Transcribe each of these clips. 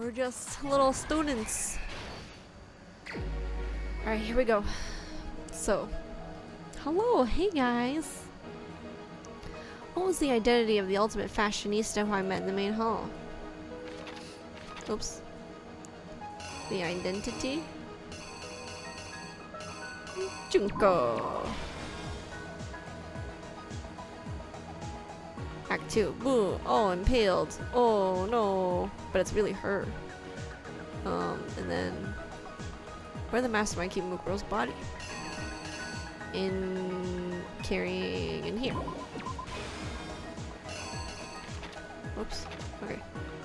We're just little students. Alright, here we go. So, hello, hey guys. What was the identity of the ultimate fashionista who I met in the main hall? Oops. The identity? Junko. Act 2. Boo. Oh, impaled. Oh no. But it's really her. And then where the mastermind keep Mukuro's body? Carrying in here. Oops. Okay.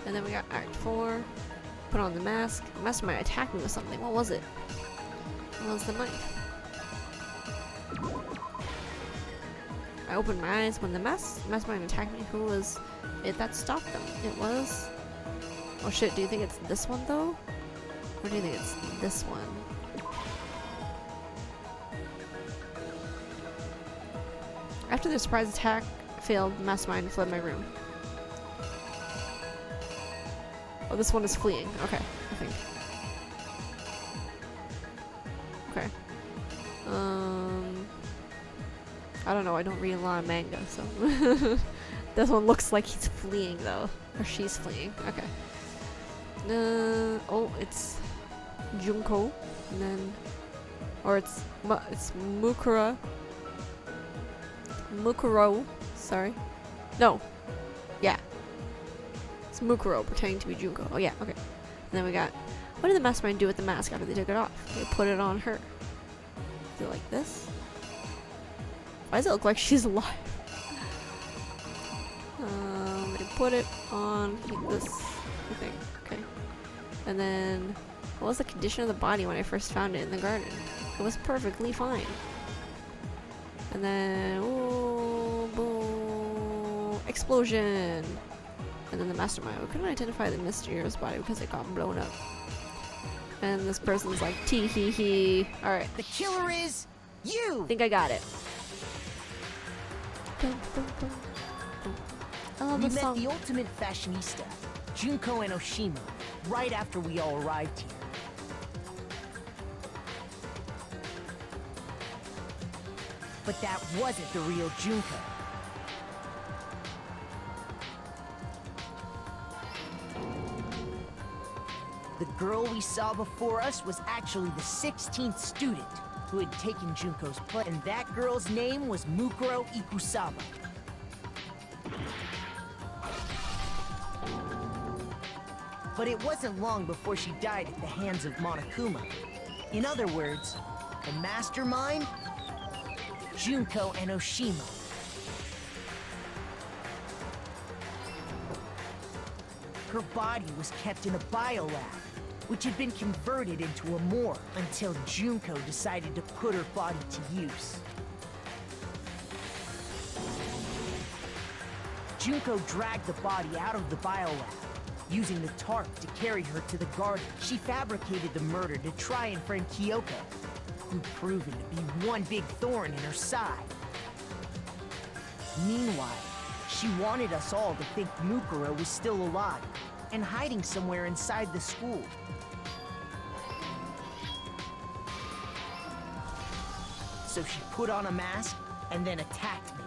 And then we got Act 4. Put on the mask. The mastermind attacked me with something. What was it? What was the knife? I opened my eyes when the mastermind attacked me. Who was it that stopped them? It was... Oh shit, do you think it's this one though? Or do you think it's this one? After the surprise attack failed, the mastermind fled my room. Oh, this one is fleeing. Okay, I think. Okay. I don't know, I don't read a lot of manga, so... This one looks like he's fleeing, though. Or she's fleeing. Okay. Oh, it's... Junko. And then... Or it's Mukuro. Sorry. No. Yeah. It's Mukuro pretending to be Junko. Oh, yeah, okay. And then we got... What did the mastermind do with the mask after they took it off? They put it on her. Is it like this? Why does it look like she's alive? They put it on like this, I think. Okay. And then, what was the condition of the body when I first found it in the garden? It was perfectly fine. And then, oh, boom, explosion. And then the mastermind. We couldn't identify the mysterious body because it got blown up. And this person's like, tee hee hee. Alright. The killer is you! I think I got it. I love We this met song. the ultimate fashionista, Junko and Oshima, right after we all arrived here. But that wasn't the real Junko. The girl we saw before us was actually the 16th student who had taken Junko's place, and that girl's name was Mukuro Ikusaba. But it wasn't long before she died at the hands of Monokuma. In other words, the mastermind, Junko and Oshima. Her body was kept in a biolab, which had been converted into a morgue until Junko decided to put her body to use. Junko dragged the body out of the biolab, using the tarp to carry her to the garden. She fabricated the murder to try and friend Kyoko, who'd proven to be one big thorn in her side. Meanwhile, she wanted us all to think Mukuro was still alive and hiding somewhere inside the school. So she put on a mask and then attacked me.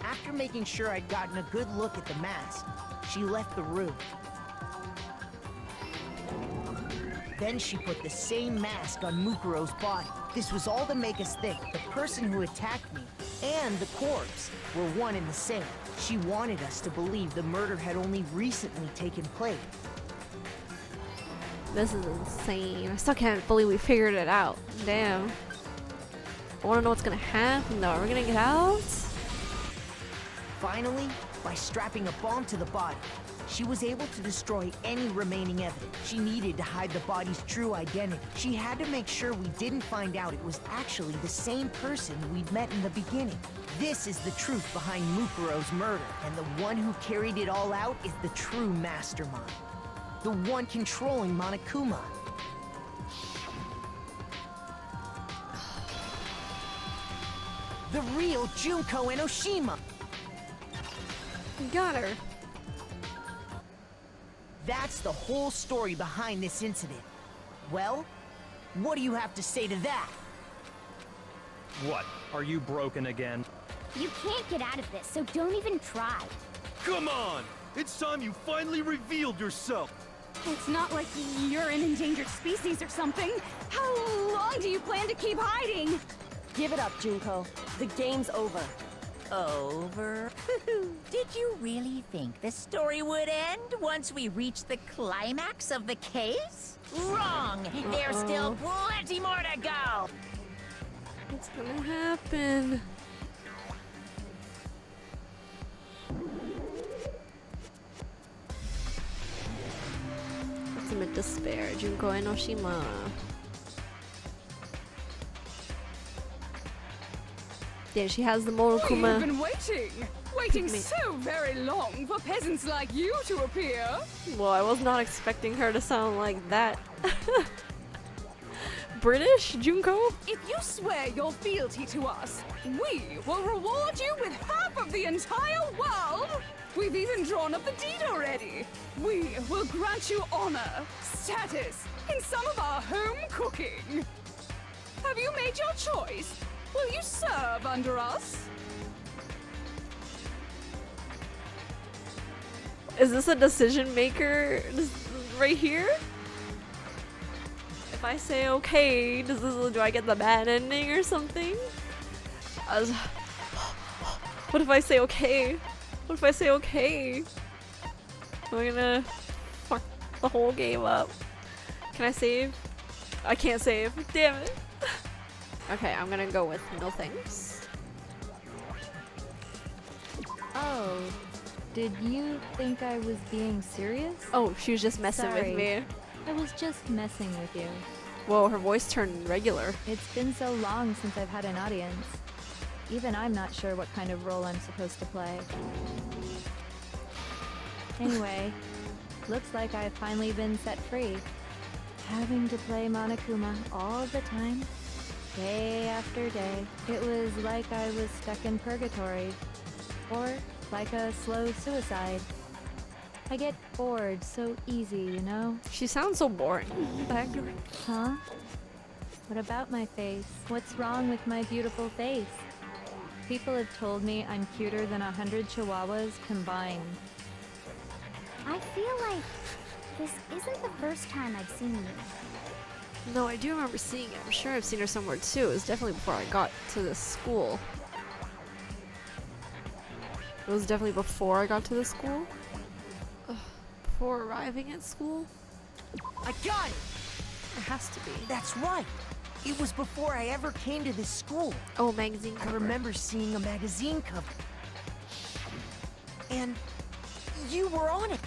After making sure I'd gotten a good look at the mask, she left the room. Then she put the same mask on Mukuro's body. This was all to make us think the person who attacked me and the corpse were one and the same. She wanted us to believe the murder had only recently taken place. This is insane. I still can't believe we figured it out. Damn. I want to know what's gonna happen though. Are we gonna get out? Finally, by strapping a bomb to the body, she was able to destroy any remaining evidence. She needed to hide the body's true identity. She had to make sure we didn't find out it was actually the same person we'd met in the beginning. This is the truth behind Mukuro's murder, and the one who carried it all out is the true mastermind. The one controlling Monokuma. The real Junko and Oshima. We got her. That's the whole story behind this incident. Well, what do you have to say to that? What? Are you broken again? You can't get out of this, so don't even try. Come on! It's time you finally revealed yourself! It's not like you're an endangered species or something. How long do you plan to keep hiding? Give it up, Junko. The game's over. Over? Did you really think the story would end once we reached the climax of the case? Wrong! There's still plenty more to go! What's gonna happen? Ultimate despair, Junko Enoshima. Yeah, she has the We've Monokuma. been waiting so very long for peasants like you to appear. Well, I was not expecting her to sound like that. British, Junko? If you swear your fealty to us, we will reward you with half of the entire world. We've even drawn up the deed already. We will grant you honor, status, and some of our home cooking. Have you made your choice? Will you serve under us? Is this a decision maker right here? If I say okay, do I get the bad ending or something? What if I say okay? What if I say okay? Am I gonna fuck the whole game up? Can I save? I can't save. Damn it. Okay, I'm gonna go with no thanks. Oh, did you think I was being serious? Oh, she was just messing Sorry. with me. I was just messing with you. Whoa, her voice turned regular. It's been so long since I've had an audience. Even I'm not sure what kind of role I'm supposed to play. Anyway, looks like I've finally been set free. Having to play Monokuma all the time, day after day. It was like I was stuck in purgatory. Or like a slow suicide. I get bored so easy, you know? She sounds so boring. Huh? What about my face? What's wrong with my beautiful face? People have told me I'm cuter than 100 chihuahuas combined. I feel like this isn't the first time I've seen you. No, I do remember seeing it. I'm sure I've seen her somewhere too. It was definitely before I got to the school. It was definitely before I got to the school. Ugh, before arriving at school? I got it! It has to be. That's right. It was before I ever came to this school. Oh, magazine I cover. remember seeing a magazine cover. And you were on it.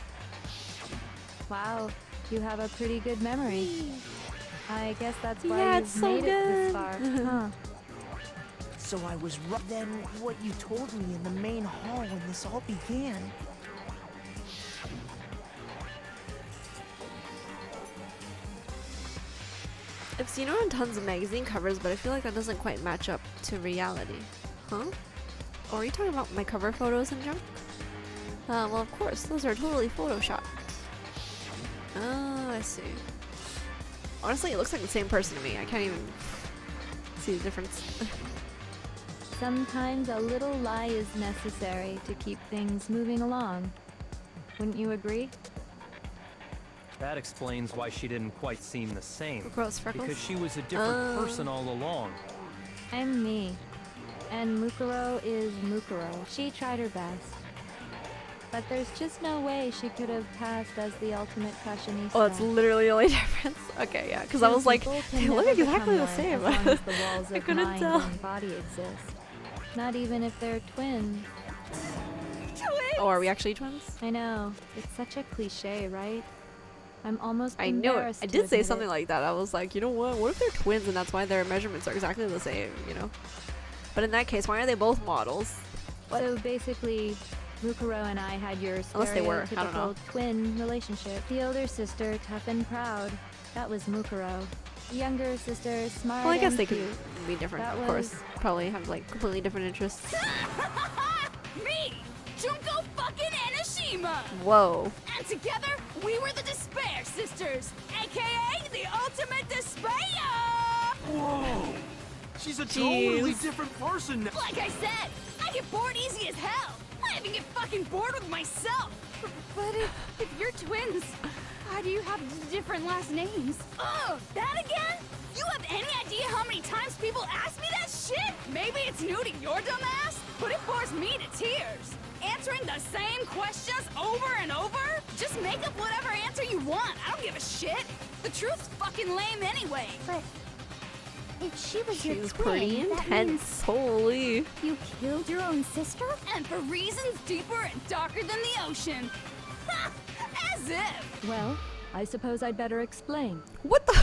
Wow, you have a pretty good memory. I guess that's why Yeah, you've it's so made it this good. far, huh? So I was right then what you told me in the main hall when this all began. I've seen her on tons of magazine covers, but I feel like that doesn't quite match up to reality. Huh? Or are you talking about my cover photos and junk? Well, of course, those are totally photoshopped. Oh, I see. Honestly, it looks like the same person to me. I can't even see the difference. Sometimes a little lie is necessary to keep things moving along. Wouldn't you agree? That explains why she didn't quite seem the same. Gross freckles. Because she was a different person all along. I'm me. And Mukuro is Mukuro. She tried her best. But there's just no way she could have passed as the ultimate fashionista. Oh, that's literally the only difference. Okay, yeah, because I was like, People can they look never exactly the become same. one as long as the walls I of couldn't mind tell. and body exist. Not even if they're twins. Oh, are we actually twins? I know. It's such a cliche, right? I'm almost I knew it. embarrassed I to did say admit something it. like that. I was like, you know what? What if they're twins and that's why their measurements are exactly the same, you know? But in that case, why are they both models? So basically, Mukuro and I had your Unless they were, I don't know. stereotypical twin relationship. The older sister, tough and proud. That was Mukuro. The younger sister, smart Well, I guess and they could cute. be different, That of course. was- Probably have like completely different interests. Me! Junko fucking Enoshima! Monokuma! Whoa. And together, we were the Despair Sisters, aka the Ultimate Despair! Whoa! She's a totally Jeez. different person now. Like I said, I get bored easy as hell. I even get fucking bored with myself. But if you're twins, why do you have different last names? Oh, that again? You have any idea how many times people ask me that shit? Maybe it's new to your dumb ass, but it bores me to tears. Answering the same questions over and over? Just make up whatever answer you want. I don't give a shit. The truth's fucking lame anyway. But if she was your She's twin, pretty that means intense. Holy. you killed your own sister? And for reasons deeper and darker than the ocean. Ha! As if. Well, I suppose I'd better explain. What the?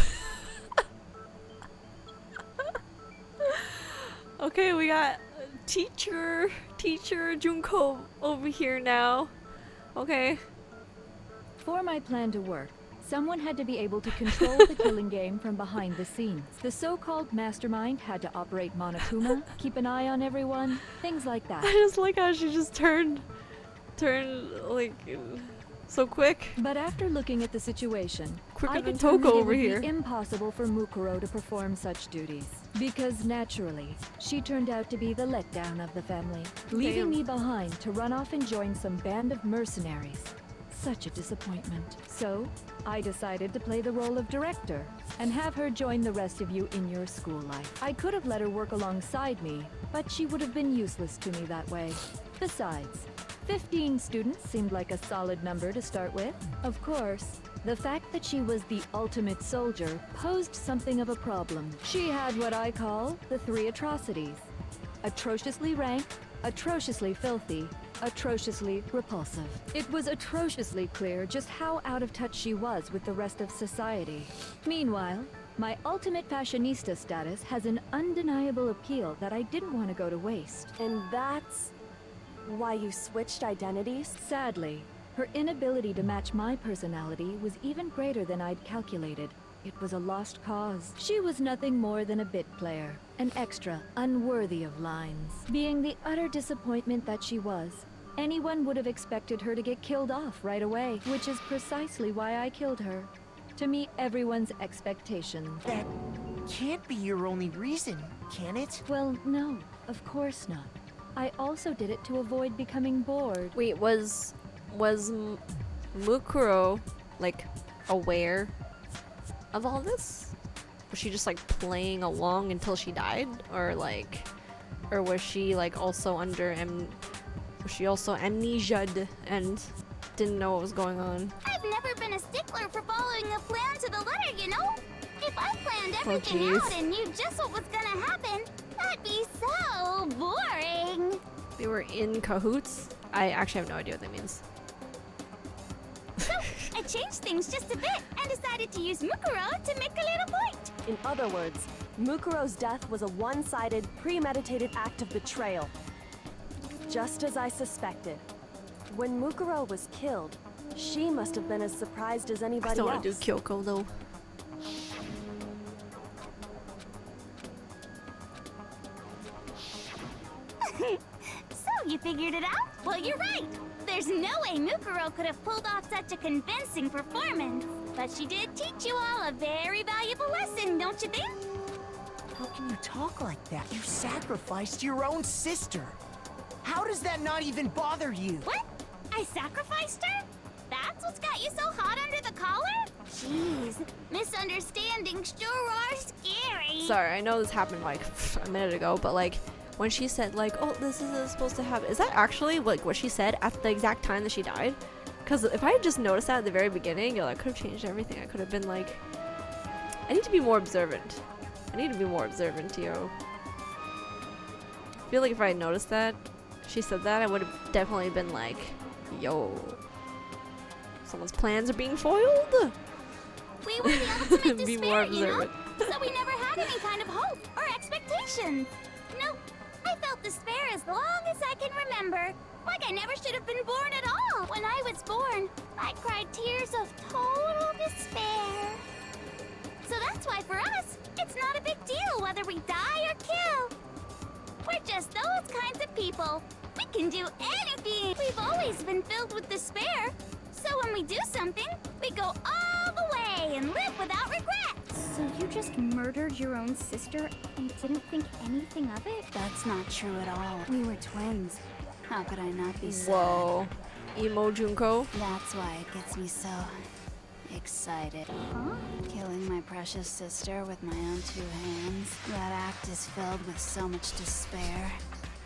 Okay, we got teacher Junko over here now. Okay. For my plan to work, someone had to be able to control the killing game from behind the scenes. The so-called mastermind had to operate Monokuma, keep an eye on everyone, things like that. I just like how she just turned like so quick. But after looking at the situation, Quicker I than determined Toko it over would here. be impossible for Mukuro to perform such duties. Because naturally, she turned out to be the letdown of the family, leaving Damn. me behind to run off and join some band of mercenaries. Such a disappointment. So, I decided to play the role of director and have her join the rest of you in your school life. I could have let her work alongside me, but she would have been useless to me that way. Besides, 15 students seemed like a solid number to start with. Of course, the fact that she was the ultimate soldier posed something of a problem. She had what I call the 3 atrocities. Atrociously rank, atrociously filthy, atrociously repulsive. It was atrociously clear just how out of touch she was with the rest of society. Meanwhile, my ultimate fashionista status has an undeniable appeal that I didn't want to go to waste. And that's why you switched identities? Sadly, her inability to match my personality was even greater than I'd calculated. It was a lost cause. She was nothing more than a bit player, an extra unworthy of lines. Being the utter disappointment that she was, anyone would have expected her to get killed off right away, which is precisely why I killed her. To meet everyone's expectations. That can't be your only reason, can it? Well, no, of course not. I also did it to avoid becoming bored. Wait, was Mukuro like aware of all this? Was she just like playing along until she died, or was she like also was she also amnesia'd and didn't know what was going on? I've never been a stickler for following a plan to the letter, you know? If I planned everything jeez. out and knew just what was gonna happen, that'd be so boring. They were in cahoots? I actually have no idea what that means. So, I changed things just a bit and decided to use Mukuro to make a little point. In other words, Mukuro's death was a one-sided, premeditated act of betrayal. Just as I suspected. When Mukuro was killed, she must have been as surprised as I anybody still else. want to do Kyoko though. So, you figured it out? Well, you're right. There's no way Mukuro could have pulled off such a convincing performance. But she did teach you all a very valuable lesson, don't you think? How can you talk like that? You sacrificed your own sister. How does that not even bother you? What? I sacrificed her? That's what's got you so hot under the collar? Jeez, misunderstandings sure are scary. Sorry, I know this happened like a minute ago, but like when she said like, "Oh, this isn't supposed to happen," is that actually like what she said at the exact time that she died? Because if I had just noticed that at the very beginning, yo, that could have changed everything. I could have been like, I need to be more observant. I need to be more observant, yo. I feel like if I had noticed that she said that, I would have definitely been like, yo, someone's plans are being foiled. We were the ultimate Be more despair, you know? observant. So we never had any kind of hope or expectations. No, I felt despair as long as I can remember. Like I never should have been born at all. When I was born, I cried tears of total despair. So that's why for us, it's not a big deal whether we die or kill. We're just those kinds of people. We can do anything! We've always been filled with despair. So when we do something, we go all the way and live without regrets. So you just murdered your own sister and didn't think anything of it? That's not true at all. We were twins. How could I not be sad? Whoa. Emo Junko? That's why it gets me so excited. Huh? Killing my precious sister with my own 2 hands. That act is filled with so much despair.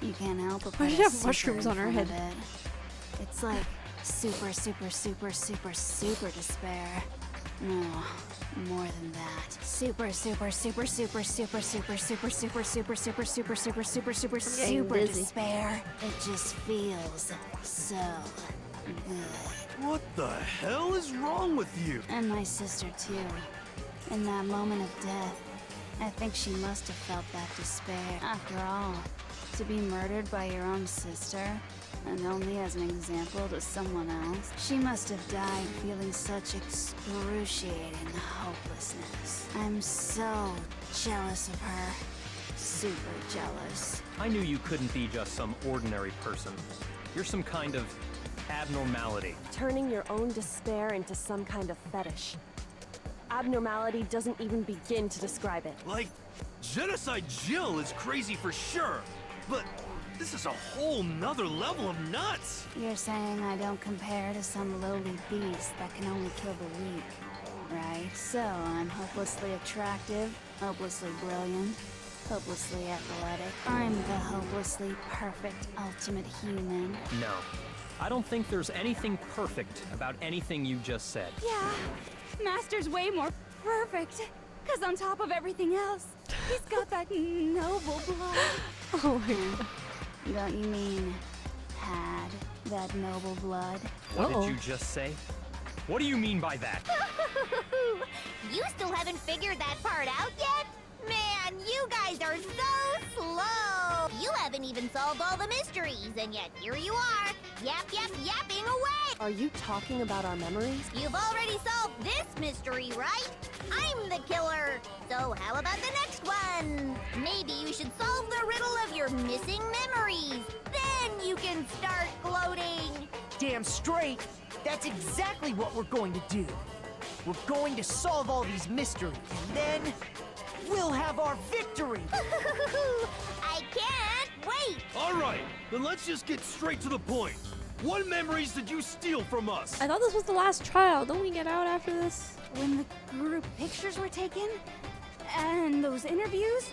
You can't help but Why put does a she have super mushrooms in on her front head? of it. It's like super, super, super, super, super despair. No, more than that. Super, super, super, super, super, super, super, super, super, super, super, super, super, super, super despair. It just feels so good. What the hell is wrong with you? And my sister too. In that moment of death, I think she must have felt that despair. After all, to be murdered by your own sister, and only as an example to someone else, she must have died feeling such excruciating hopelessness. I'm so jealous of her. Super jealous. I knew you couldn't be just some ordinary person. You're some kind of abnormality. Turning your own despair into some kind of fetish. Abnormality doesn't even begin to describe it. Like, Genocide Jill is crazy for sure, but this is a whole nother level of nuts! You're saying I don't compare to some lowly beast that can only kill the weak, right? So I'm hopelessly attractive, hopelessly brilliant, hopelessly athletic. I'm the hopelessly perfect ultimate human. No. I don't think there's anything perfect about anything you just said. Yeah, Master's way more perfect. Cause on top of everything else, he's got that noble blood. Oh my god. Don't you mean had that noble blood? What did you just say? What do you mean by that? You still haven't figured that part out yet? Man, you guys are so slow! You haven't even solved all the mysteries, and yet here you are, yapping away! Are you talking about our memories? You've already solved this mystery, right? I'm the killer! So how about the next one? Maybe you should solve the riddle of your missing memories. Then you can start gloating! Damn straight! That's exactly what we're going to do. We're going to solve all these mysteries, and then we'll have our victory! I can't wait! Alright, then let's just get straight to the point. What memories did you steal from us? I thought this was the last trial. Don't we get out after this? When the group pictures were taken, and those interviews,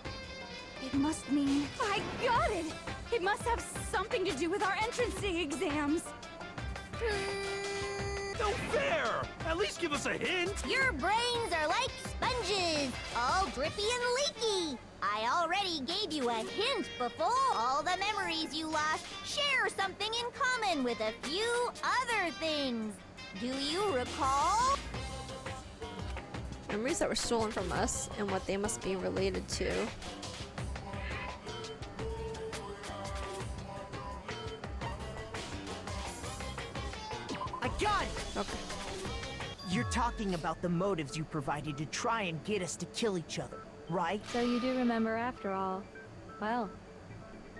it must mean... I got it! It must have something to do with our entrancing exams. No fair! At least give us a hint! Your brains are like sponges, all drippy and leaky. I already gave you a hint before. All the memories you lost share something in common with a few other things. Do you recall? Memories that were stolen from us and what they must be related to. I got it! Okay. You're talking about the motives you provided to try and get us to kill each other, right? So you do remember after all. Well,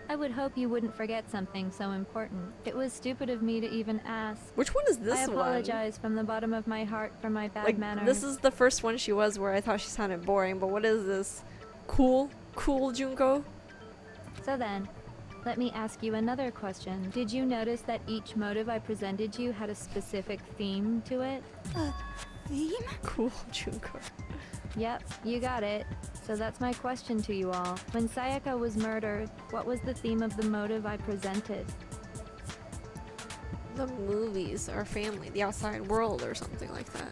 I would hope you wouldn't forget something so important. It was stupid of me to even ask. Which one is this I one? apologize from the bottom of my heart for my bad Like, manners. this is the first one she was where I thought she sounded boring, but what is this? Cool Junko? So then, let me ask you another question. Did you notice that each motive I presented you had a specific theme to it? Theme? Cool Junko. Yep, you got it. So that's my question to you all. When Sayaka was murdered, what was the theme of the motive I presented? The movies, our family, the outside world, or something like that.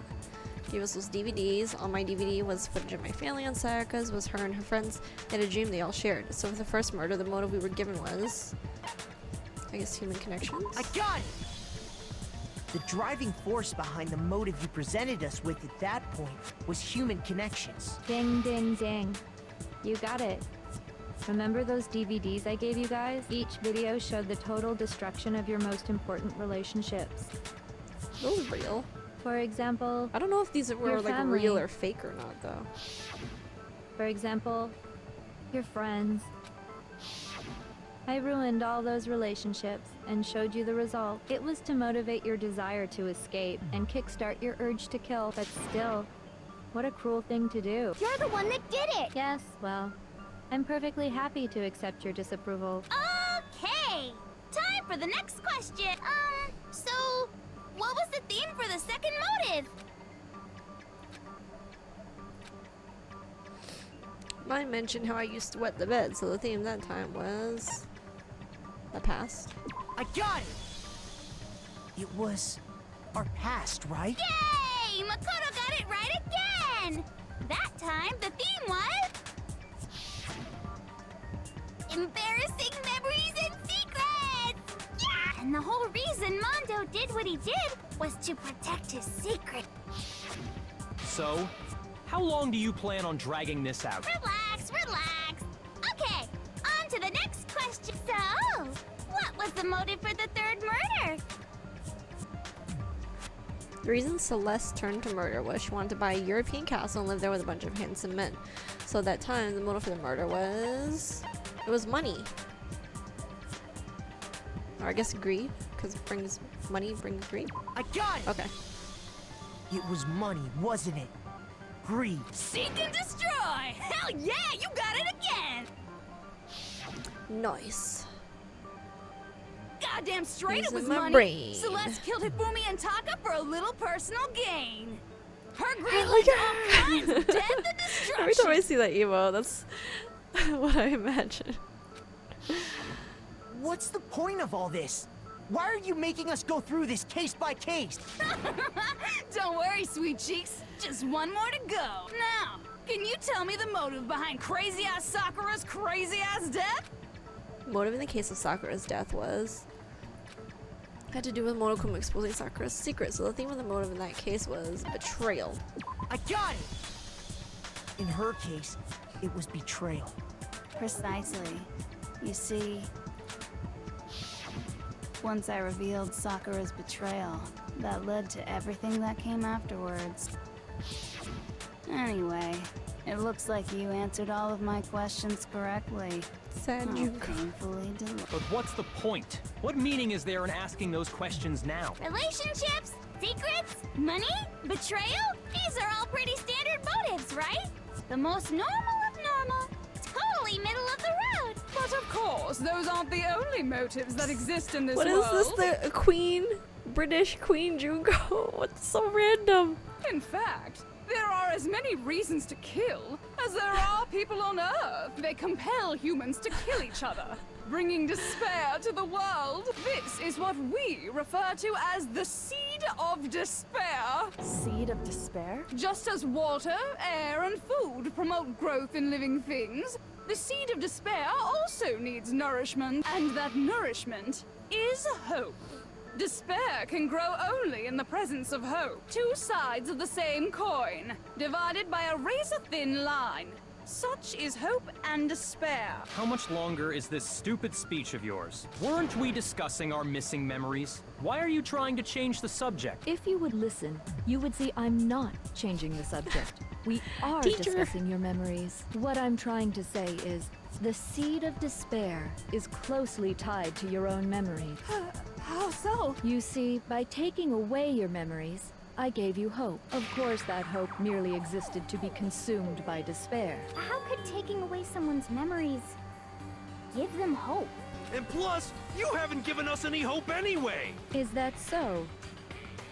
Gave us those DVDs. On my DVD was footage of my family. On Sayaka's was her and her friends. They had a dream they all shared. So for the first murder, the motive we were given was, I guess, human connections. I got it! The driving force behind the motive you presented us with at that point was human connections. Ding, ding, ding. You got it. Remember those DVDs I gave you guys? Each video showed the total destruction of your most important relationships. Those real. For example, I don't know if these were your like family. real or fake or not, though. For example, your friends. I ruined all those relationships. and showed you the result. It was to motivate your desire to escape and kickstart your urge to kill, but still, what a cruel thing to do. You're the one that did it! Yes, well, I'm perfectly happy to accept your disapproval. Okay! Time for the next question. So, what was the theme for the second motive? Mine mentioned how I used to wet the bed, so the theme that time was the past. I got it! It was our past, right? Yay! Makoto got it right again! That time, the theme was... embarrassing memories and secrets! Yeah! And the whole reason Mondo did what he did was to protect his secret. So, how long do you plan on dragging this out? Relax, relax. Okay, on to the next question. So, what was the motive for the third murder? The reason Celeste turned to murder was she wanted to buy a European castle and live there with a bunch of handsome men. So at that time, the motive for the murder was... it was money. Or I guess greed, because money brings greed. I got it! Okay. It was money, wasn't it? Greed. Seek and destroy! Hell yeah, you got it again! Nice. Goddamn straight, it Using was my money. brain. Celeste killed Hifumi and Taka for a little personal gain. Her greed I led like to all kinds of death and Every time I destruction. see that emo, that's what I imagine. What's the point of all this? Why are you making us go through this case by case? Don't worry, sweet cheeks. Just one more to go. Now, can you tell me the motive behind crazy-ass Sakura's crazy-ass death? Motive in the case of Sakura's death had to do with Monokuma exposing Sakura's secret, so the theme of the motive in that case was betrayal. I got it! In her case, it was betrayal. Precisely. You see, once I revealed Sakura's betrayal, that led to everything that came afterwards. Anyway, it looks like you answered all of my questions correctly. Sad Oh, Junko. painfully delighted. But what's the point? What meaning is there in asking those questions now? Relationships, secrets, money, betrayal? These are all pretty standard motives, right? The most normal of normal. Totally middle of the road. But of course, those aren't the only motives that exist in this What is world. this, the Queen? British Queen Junko? What's so random? In fact, there are as many reasons to kill as there are people on Earth. They compel humans to kill each other, bringing despair to the world. This is what we refer to as the seed of despair. Seed of despair? Just as water, air, and food promote growth in living things, the seed of despair also needs nourishment, and that nourishment is hope. Despair can grow only in the presence of hope. Two sides of the same coin, divided by a razor-thin line. Such is hope and despair. How much longer is this stupid speech of yours? Weren't we discussing our missing memories? Why are you trying to change the subject? If you would listen, you would see I'm not changing the subject. We are Teacher. discussing your memories. What I'm trying to say is, the seed of despair is closely tied to your own memories. How so? You see, by taking away your memories, I gave you hope. Of course, that hope merely existed to be consumed by despair. How could taking away someone's memories give them hope? And plus, you haven't given us any hope anyway! Is that so?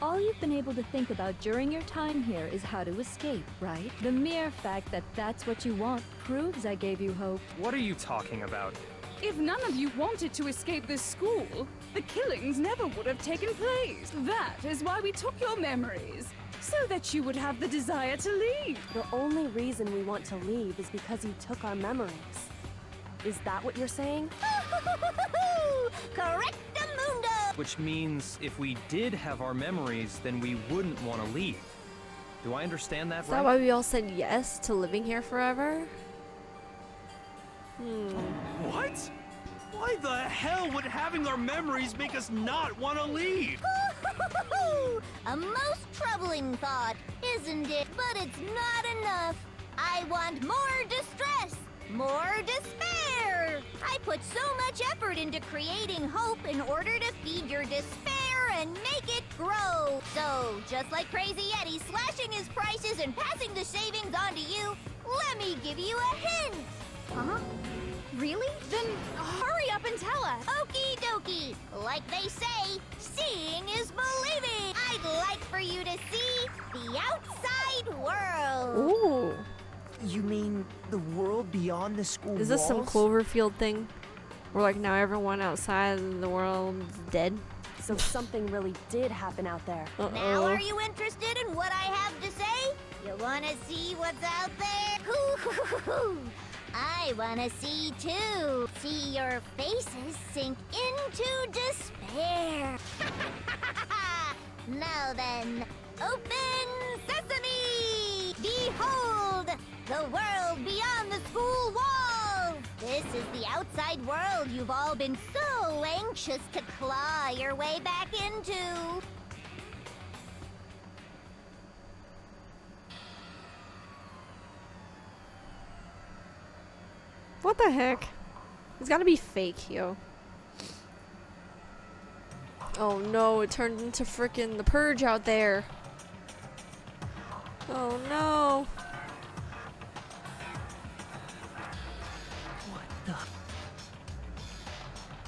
All you've been able to think about during your time here is how to escape, right? The mere fact that that's what you want proves I gave you hope. What are you talking about? If none of you wanted to escape this school, the killings never would have taken place. That is why we took your memories, so that you would have the desire to leave. The only reason we want to leave is because you took our memories. Is that what you're saying? Correctamundo! Which means if we did have our memories, then we wouldn't want to leave. Do I understand that Is right? that why we all said yes to living here forever? What? Why the hell would having our memories make us not want to leave? A most troubling thought, isn't it? But it's not enough. I want more distress, more despair. I put so much effort into creating hope in order to feed your despair and make it grow. So, just like Crazy Eddie slashing his prices and passing the savings on to you, let me give you a hint. Huh? Really? Then hurry up and tell us. Okie dokie. Like they say, seeing is believing. I'd like for you to see the outside world. Ooh. You mean the world beyond the school Is this some walls? Cloverfield thing? Where like now everyone outside the world's dead? So something really did happen out there. Now are you interested in what I have to say? You wanna see what's out there? Hoo-hoo-hoo-hoo. I wanna see too. See your faces sink into despair. Now then, open sesame! Behold, the world beyond the school walls! This is the outside world you've all been so anxious to claw your way back into. What the heck? It's gotta be fake, yo. Oh no, it turned into frickin' the Purge out there. Oh no.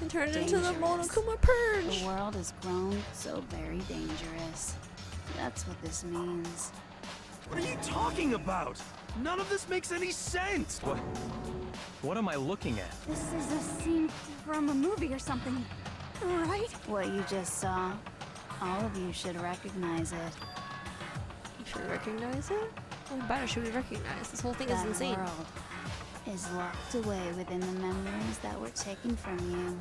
It turned into the Dangerous. Monokuma Purge. The world has grown so very dangerous. That's what this means. What are you talking about? None of this makes any sense. What am I looking at? This is a scene from a movie or something, right? What you just saw, all of you should recognize it. You should recognize it? What about it should we recognize? This whole thing is That insane. world is locked away within the memories that were taken from you.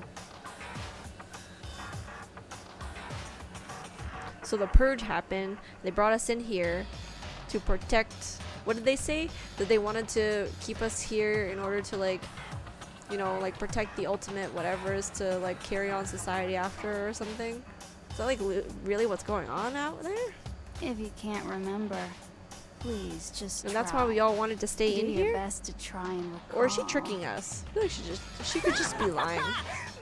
So the Purge happened. They brought us in here to protect. What did they say? That they wanted to keep us here in order to, like, you know, like protect the ultimate whatever is to like carry on society after or something. Is that like really what's going on out there? If you can't remember, please just And that's why we all wanted to stay do in your here? best to try and recall. Or is she tricking us? I feel like she could just be lying.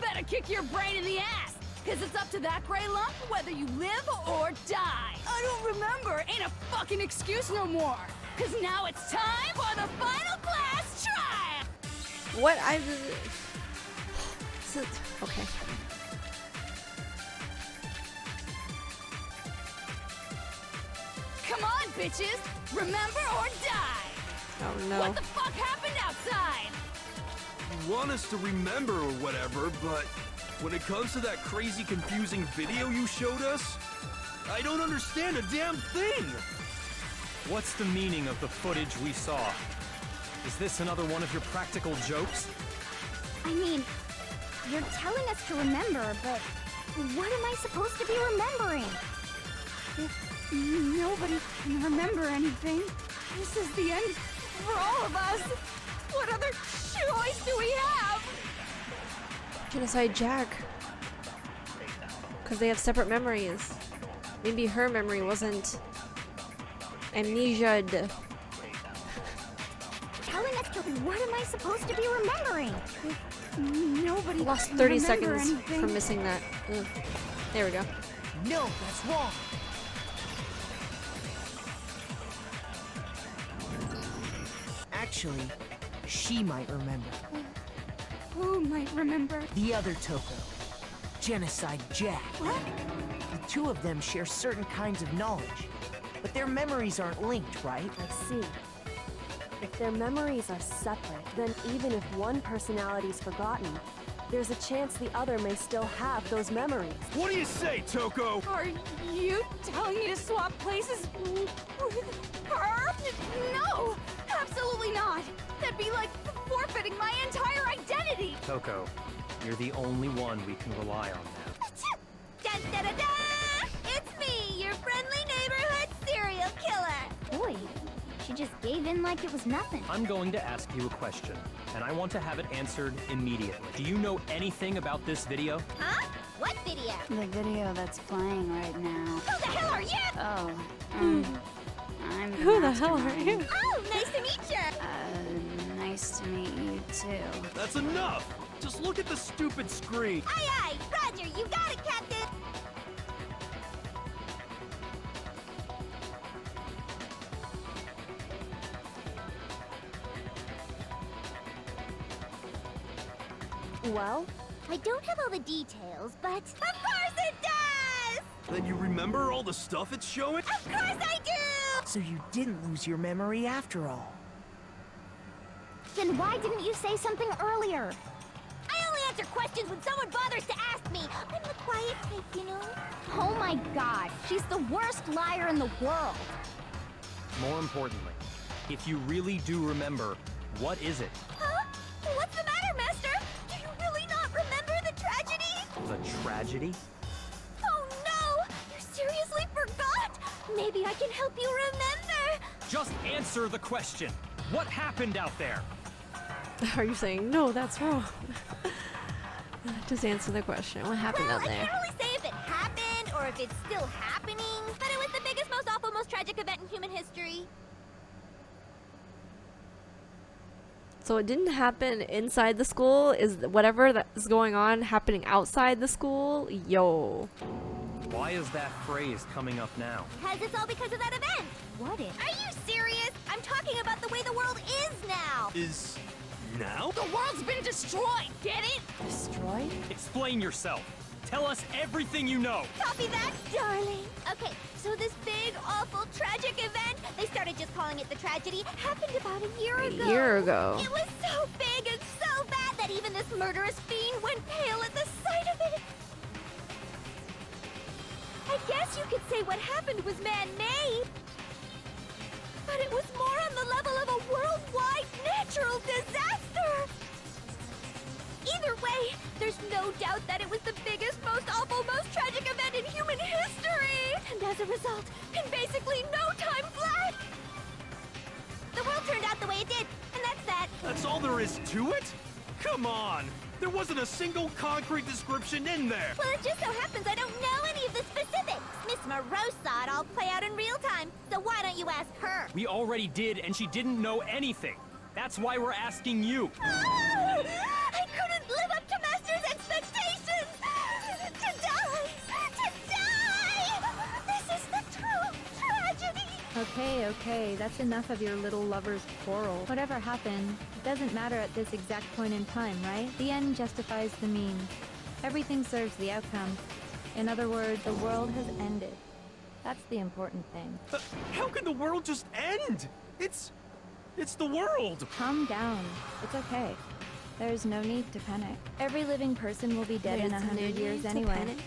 Better kick your brain in the ass, because it's up to that gray lump whether you live or die. I don't remember ain't a fucking excuse no more, because now it's time for the final class trial. What okay. Come on, bitches, remember or die. Oh no. What the fuck happened outside? You want us to remember or whatever, but when it comes to that crazy confusing video you showed us, I don't understand a damn thing! What's the meaning of the footage we saw? Is this another one of your practical jokes? I mean, you're telling us to remember, but what am I supposed to be remembering? If nobody can remember anything, This is the end for all of us. What other choice do we have? Genocide Jack. Because they have separate memories. Maybe her memory wasn't amnesia'd. telling us to what am I supposed to be remembering? If nobody Lost can 30 remember seconds anything. from missing that. Ugh. There we go. No, that's wrong. Actually, she might remember. Who might remember? The other Toko. Genocide Jack. What? The two of them share certain kinds of knowledge. But their memories aren't linked, right? I see. If their memories are separate, then even if one personality's forgotten, there's a chance the other may still have those memories. What do you say, Toko? Are you telling me to swap places with her? No, absolutely not. That'd be like forfeiting my entire identity. Toko, you're the only one we can rely on now. Dun, da, da, da! It's me, your friendly neighborhood serial killer. Boy, she just gave in like it was nothing. I'm going to ask you a question, and I want to have it answered immediately. Do you know anything about this video? Huh? What video? The video that's playing right now. Who the hell are you? Oh, I'm the Who the hell are mastermind. you? Oh, nice to meet you. Nice to meet you too. That's enough! Just look at the stupid screen. Aye, aye. Roger, you got it, Captain. Well, I don't have all the details, but... Of course it does! Then you remember all the stuff it's showing? Of course I do! So you didn't lose your memory after all. Then why didn't you say something earlier? I only answer questions when someone bothers to ask me. I'm the quiet type, you know? Oh my god, she's the worst liar in the world. More importantly, if you really do remember, what is it? Huh? What's the matter, Master? Do you really not remember the tragedy? The tragedy? Oh no! You seriously forgot? Maybe I can help you remember. Just answer the question. What happened out there? Are you saying, no, that's wrong? Just answer the question. What happened Well, out I there? can't really say if it happened or if it's still happening, but it was the biggest, most awful, most tragic event in human history. So it didn't happen inside the school? Is whatever that's going on happening outside the school? Yo. Why is that phrase coming up now? Because it's all because of that event. What if? Are you serious? I'm talking about the way the world is now. Is now? The world's been destroyed, get it? destroyed? Explain yourself. Tell us everything you know. Copy that, darling. Okay, so this big, awful, tragic event, they started just calling it the tragedy, happened about a year ago. A year ago. It was so big and so bad that even this murderous fiend went pale at the sight of it. I guess you could say what happened was man-made. But it was more on the level of a worldwide natural disaster. Either way, there's no doubt that it was the biggest, most awful, most tragic event in human history! And as a result, in basically no time flat, the world turned out the way it did, and that's that. That's all there is to it? Come on! There wasn't a single concrete description in there! Well, it just so happens I don't know any of the specifics. Miss Moreau saw it all play out in real time, so why don't you ask her? We already did, and she didn't know anything. That's why we're asking you. Ah! I couldn't live up to Master's expectations! To die! To die! This is the true tragedy! Okay, that's enough of your little lover's quarrel. Whatever happened, it doesn't matter at this exact point in time, right? The end justifies the means. Everything serves the outcome. In other words, the world has ended. That's the important thing. How can the world just end? It's the world! Calm down. It's okay. There's no need to panic. Every living person will be dead in There's no 100 need years to anyway. panic.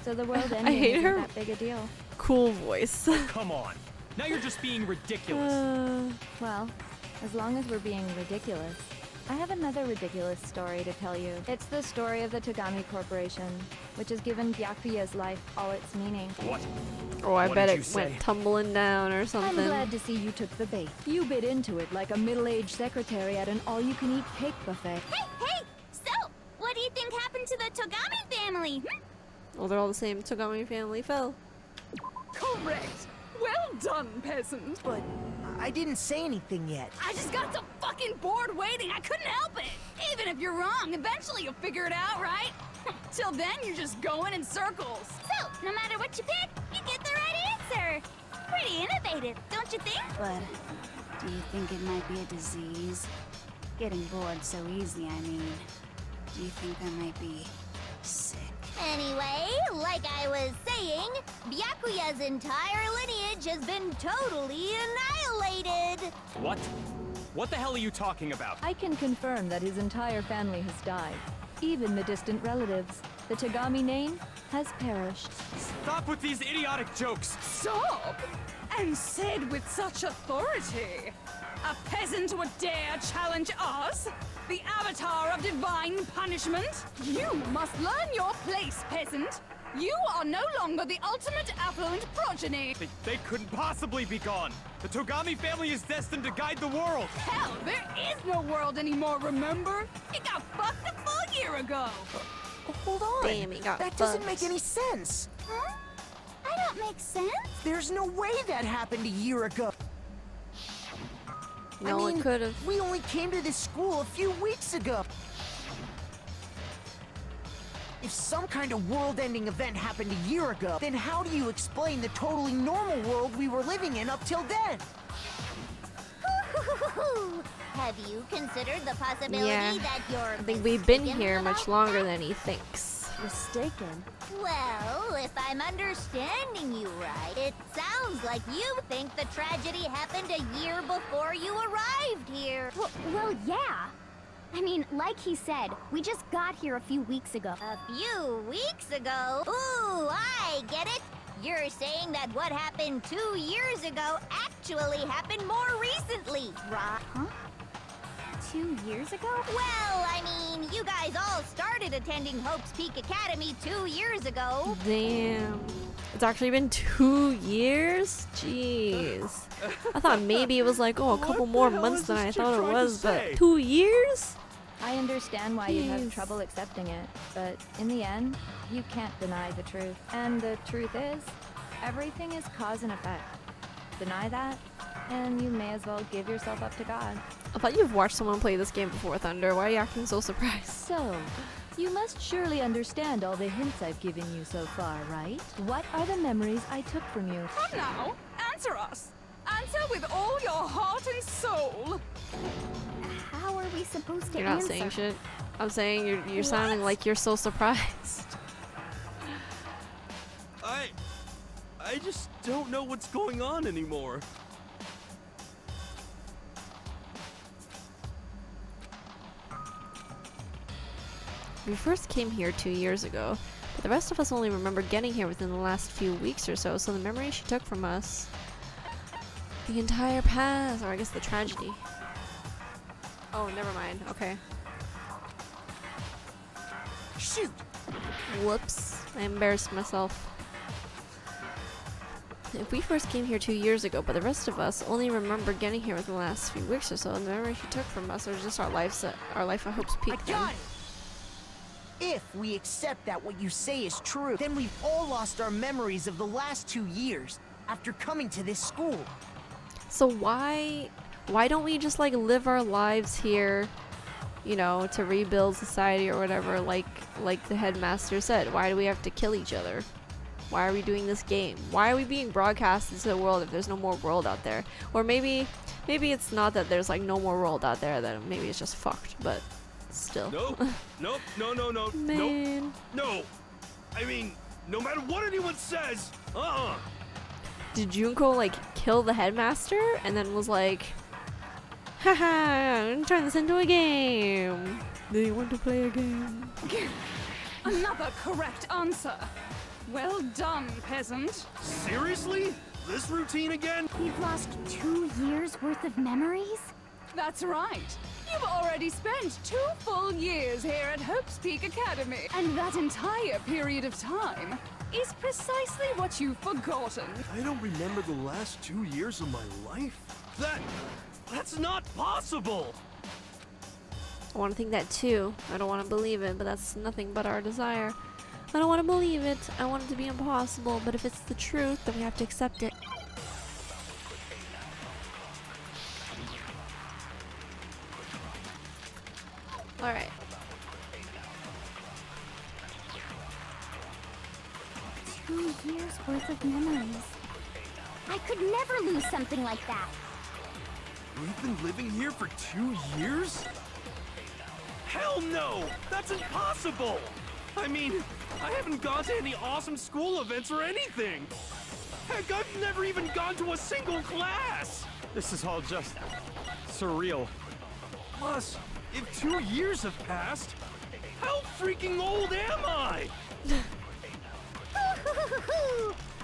So the world I ending hate isn't her. that big a deal. Cool voice. Come on. Now you're just being ridiculous. Well, as long as we're being ridiculous. I have another ridiculous story to tell you. It's the story of the Togami Corporation, which has given Byakuya's life all its meaning. What? Oh, I What bet did it you say? went tumbling down or I'm something. glad to see you took the bait. You bit into it like a middle-aged secretary at an all-you-can-eat cake buffet. Hey! So, what do you think happened to the Togami family? Well, they're all the same Togami family fell. Correct. Well done, peasant. But I didn't say anything yet. I just got so fucking bored waiting, I couldn't help it. Even if you're wrong, eventually you'll figure it out, right? Till then, you're just going in circles. So, no matter what you pick, you get the right answer. Pretty innovative, don't you think? But do you think it might be a disease? Getting bored so easy, I mean. Do you think I might be sick? Anyway, like I was saying, Byakuya's entire lineage has been totally annihilated. What? What the hell are you talking about? I can confirm that his entire family has died. Even the distant relatives. The Togami name has perished. Stop with these idiotic jokes. Stop! And said with such authority. A peasant would dare challenge us? The avatar of divine punishment? You must learn your place, peasant. You are no longer the ultimate affluent progeny. They couldn't possibly be gone. The Togami family is destined to guide the world. Hell, there is no world anymore, remember? It got fucked a full year ago. Hold on. Damn, he got that doesn't fucked. make any sense. Huh? I don't make sense. There's no way that happened a year ago. No, I mean, it could have. We only came to this school a few weeks ago. If some kind of world-ending event happened a year ago, then how do you explain the totally normal world we were living in up till then? Have you considered the possibility Yeah. that you're I think we've been mistaken here about much longer than he thinks. Mistaken? Well, if I'm understanding you right, it sounds like you think the tragedy happened a year before you arrived here. Well, yeah. I mean, like he said, we just got here a few weeks ago. A few weeks ago? Ooh, I get it. You're saying that what happened 2 years ago actually happened more recently, right? Huh? 2 years ago? Well, I mean, you guys all started attending Hope's Peak Academy 2 years ago. Damn. It's actually been 2 years? Jeez. I thought maybe it was like, oh, a couple more months than I thought it was, but 2 years? I understand why you have Jeez. trouble accepting it, but in the end, you can't deny the truth. And the truth is, everything is cause and effect. Deny that, and you may as well give yourself up to God. I thought you've watched someone play this game before, Thunder. Why are you acting so surprised? So, you must surely understand all the hints I've given you so far, right? What are the memories I took from you? Come now, answer us. Answer with all your heart and soul. How are we supposed to You're not answer? saying shit. I'm saying you're sounding like you're so surprised. I just don't know what's going on anymore. We first came here 2 years ago, but the rest of us only remember getting here within the last few weeks or so, so the memory she took from us, the entire past, or I guess the tragedy. Oh, never mind. Okay. Shoot! Whoops. I embarrassed myself. If we first came here 2 years ago, but the rest of us only remember getting here within the last few weeks or so, and the memory she took from us was just our life at Hope's Peak. I got it! If we accept that what you say is true, then we've all lost our memories of the last 2 years after coming to this school. So why don't we just like live our lives here, you know, to rebuild society or whatever, like the headmaster said? Why do we have to kill each other? Why are we doing this game? Why are we being broadcasted to the world if there's no more world out there? Or maybe it's not that there's like no more world out there, that maybe it's just fucked, but still. Nope. Nope. No. Man. Nope. No. I mean, no matter what anyone says, Did Junko like kill the headmaster and then was like, haha, I'm gonna turn this into a game. Do you want to play a game? Another correct answer. Well done, peasant. Seriously? This routine again? We've lost 2 years worth of memories? That's right. You've already spent 2 full years here at Hope's Peak Academy, and that entire period of time is precisely what you've forgotten. I don't remember the last 2 years of my life? That's not possible! I want to think that too. I don't want to believe it, but that's nothing but our desire. I don't want to believe it. I want it to be impossible, but if it's the truth, then we have to accept it. Alright. Two years worth of memories. I could never lose something like that. We've been living here for 2 years? Hell no! That's impossible! I mean, I haven't gone to any awesome school events or anything! Heck, I've never even gone to a single class! This is all just surreal. Plus, if 2 years have passed, how freaking old am I?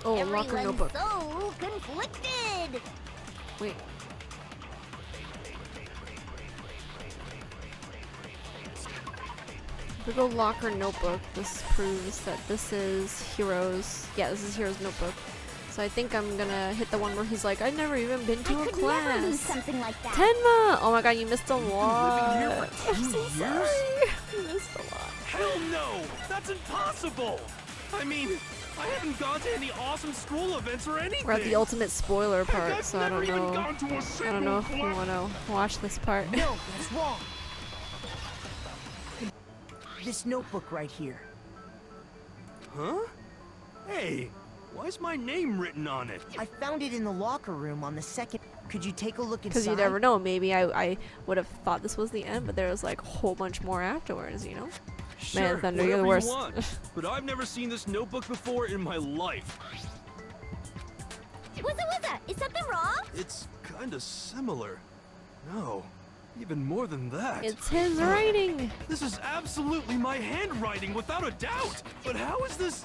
Oh, locker Everyone's notebook. so conflicted. Wait. If we go locker notebook, this proves that this is Hero's. Yeah, this is Hero's notebook. So I think I'm gonna hit the one where he's like, I've never even been to I a could class. never lose something like that. Tenma! Oh my god, you missed a lot. Living here for 2 I'm so years? sorry. You missed a lot. Hell no! That's impossible! I mean, I haven't gone to any awesome school events or anything! We're at the ultimate spoiler Heck, part, I've so I never don't even know. gone to a I single don't know if you class. want to watch this part. No, that's wrong. This notebook right here. Huh? Hey, why is my name written on it? I found it in the locker room on the second. Could you take a look inside? Because you never know. Maybe I would have thought this was the end, but there was like a whole bunch more afterwards, you know? Sure, Man, Thunder, you're the whatever worst. you want, but I've never seen this notebook before in my life. Wuzza, is something wrong? It's kinda similar. No, even more than that. It's his writing. This is absolutely my handwriting, without a doubt. But how is this?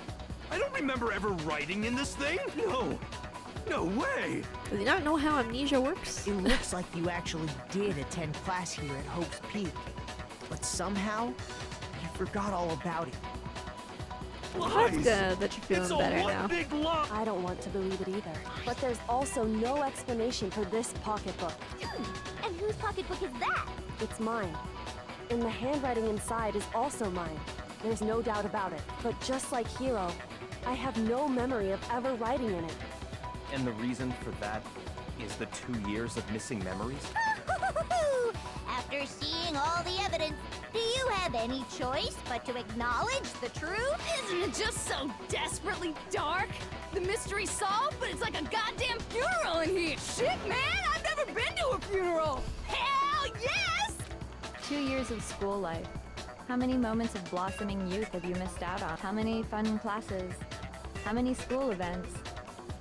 I don't remember ever writing in this thing. No, no way. Does he not know how amnesia works? It looks like you actually did attend class here at Hope's Peak, but somehow you forgot all about it. That's Lies. good that you're feeling It's a better one now. big lie. I don't want to believe it either. But there's also no explanation for this pocketbook. And whose pocketbook is that? It's mine. And the handwriting inside is also mine. There's no doubt about it. But just like Hiro, I have no memory of ever writing in it. And the reason for that is the 2 years of missing memories? After seeing all the evidence, do you have any choice but to acknowledge the truth? Isn't it just so desperately dark? The mystery's solved, but it's like a goddamn funeral in here. Shit, man, I've never been to a funeral. Hell yes! 2 years of school life. How many moments of blossoming youth have you missed out on? How many fun classes? How many school events?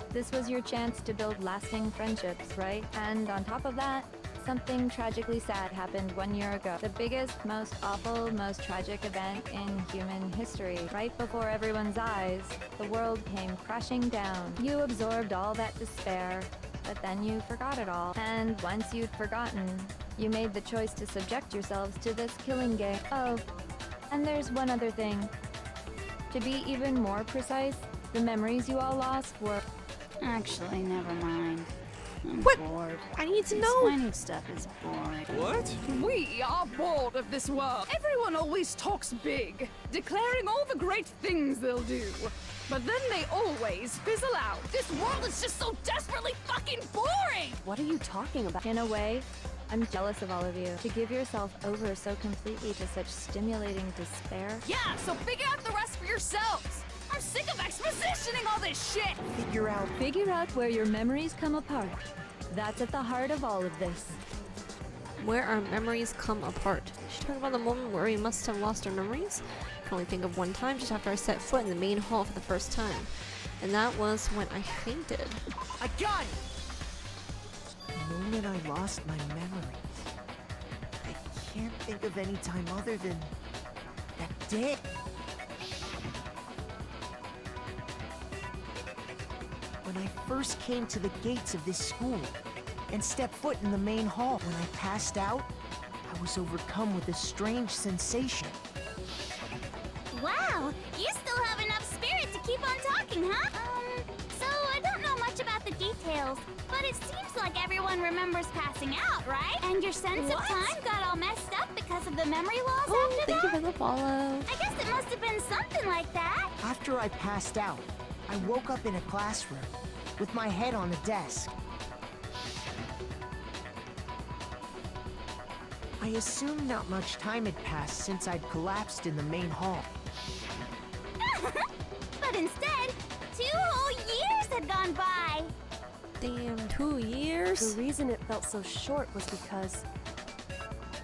This was your chance to build lasting friendships, right? And on top of that, something tragically sad happened 1 year ago. The biggest, most awful, most tragic event in human history. Right before everyone's eyes, the world came crashing down. You absorbed all that despair, but then you forgot it all. And once you'd forgotten, you made the choice to subject yourselves to this killing game. Oh, and there's one other thing. To be even more precise, the memories you all lost were... Actually, never mind. I'm What? bored. I need to know. Explaining stuff is boring. What? We are bored of this world. Everyone always talks big, declaring all the great things they'll do. But then they always fizzle out. This world is just so desperately fucking boring! What are you talking about? In a way, I'm jealous of all of you. To give yourself over so completely to such stimulating despair. Yeah, so figure out the rest for yourselves. I'm sick of expositioning all this shit. Figure out where your memories come apart. That's at the heart of all of this. Where our memories come apart. She talked about the moment where we must have lost our memories. I can only think of one time, just after I set foot in the main hall for the first time. And that was when I fainted. I got it! The moment I lost my memories. I can't think of any time other than that day. When I first came to the gates of this school and stepped foot in the main hall, when I passed out, I was overcome with a strange sensation. Wow, you still have enough spirit to keep on talking, huh? So I don't know much about the details, but it seems like everyone remembers passing out, right? And your sense of time got all messed up because of the memory loss Oh, after thank that? you for the follow. I guess it must have been something like that. After I passed out, I woke up in a classroom with my head on a desk. I assumed not much time had passed since I'd collapsed in the main hall. But instead, 2 whole years had gone by. Damn, 2 years? The reason it felt so short was because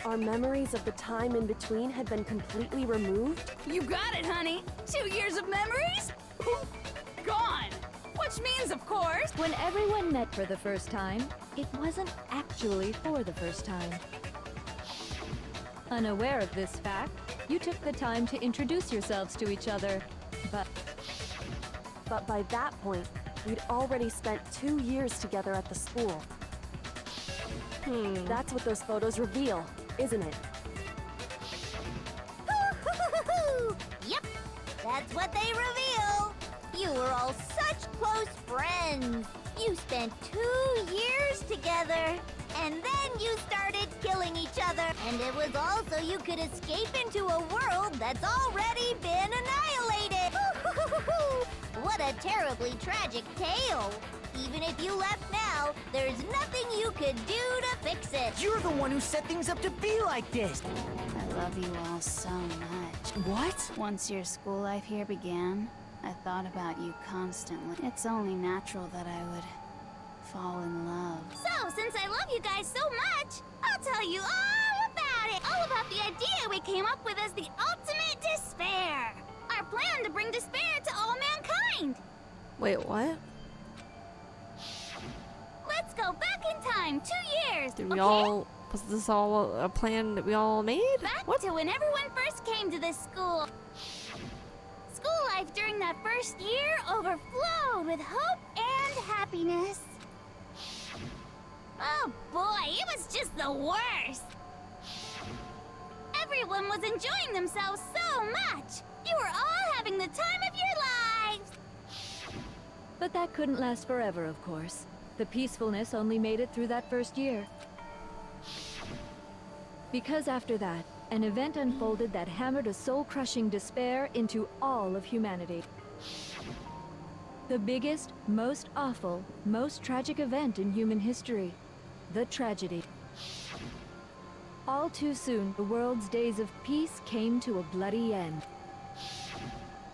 our memories of the time in between had been completely removed. You got it, honey. 2 years of memories? Gone. Which means, of course, When everyone met for the first time, it wasn't actually for the first time. Unaware of this fact, you took the time to introduce yourselves to each other, But by that point, we'd already spent 2 years together at the school. That's what those photos reveal, isn't it? Yep, that's what they reveal. You were all such close friends. You spent 2 years together, and then you started killing each other. And it was all so you could escape into a world that's already been annihilated. What a terribly tragic tale. Even if you left now, there's nothing you could do to fix it. You're the one who set things up to be like this! I love you all so much. What? Once your school life here began, I thought about you constantly. It's only natural that I would fall in love. So, since I love you guys so much, I'll tell you all about it. All about the idea we came up with as the ultimate despair. Our plan to bring despair to all mankind. Wait, what? Let's go back in time 2 years. Did we okay? all... Was this all a plan that we all made? Back What? to when everyone first came to this school. School life during that first year overflowed with hope and happiness. Oh boy, it was just the worst. Everyone was enjoying themselves so much. You were all having the time of your lives. But that couldn't last forever, of course. The peacefulness only made it through that first year. Because after that, an event unfolded that hammered a soul-crushing despair into all of humanity. The biggest, most awful, most tragic event in human history. The tragedy. All too soon, the world's days of peace came to a bloody end.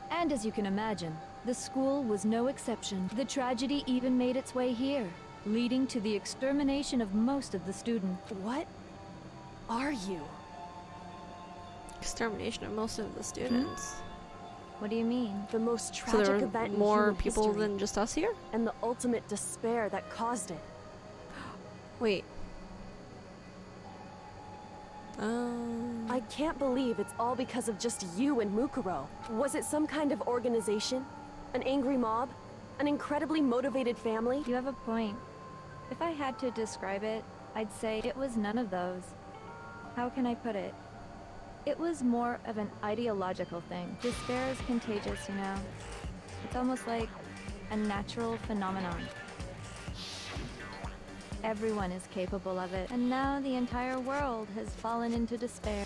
And as you can imagine, the school was no exception. The tragedy even made its way here, leading to the extermination of most of the students. What are you? Extermination of most of the students. What do you mean? The most So tragic there were event in more human people history, than just us here? and the ultimate despair that caused it. Wait. I can't believe it's all because of just you and Mukuro. Was it some kind of organization? An angry mob? An incredibly motivated family? You have a point. If I had to describe it, I'd say it was none of those. How can I put it? It was more of an ideological thing. Despair is contagious, you know? It's almost like a natural phenomenon. Everyone is capable of it, and now the entire world has fallen into despair.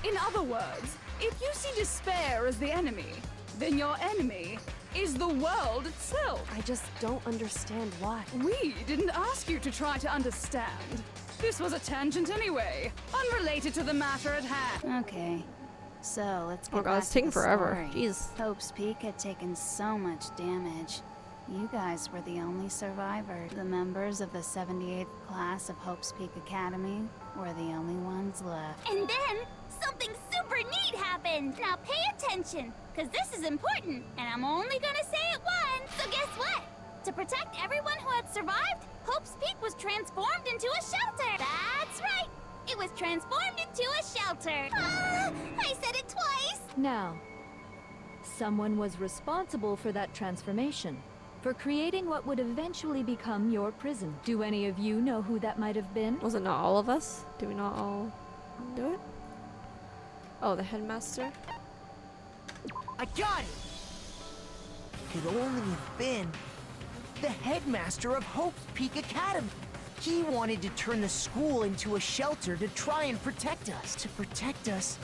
In other words, if you see despair as the enemy, then your enemy is the world itself. I just don't understand why. We didn't ask you to try to understand. This was a tangent anyway, unrelated to the matter at hand. Okay, so let's Oh get god, back it's to taking the forever. story. Jeez. Hope's Peak had taken so much damage. You guys were the only survivors. The members of the 78th class of Hope's Peak Academy were the only ones left. And then something super neat happened. Now pay attention, because this is important, and I'm only gonna say it once. So guess what? To protect everyone who had survived, Hope's Peak was transformed into a shelter. That's right. It was transformed into a shelter. Ah, I said it twice. Now, someone was responsible for that transformation, for creating what would eventually become your prison. Do any of you know who that might have been? Was it not all of us? Did we not all do it? Oh, the headmaster? I got it! Could only have been the headmaster of Hope's Peak Academy. He wanted to turn the school into a shelter to try and protect us. To protect us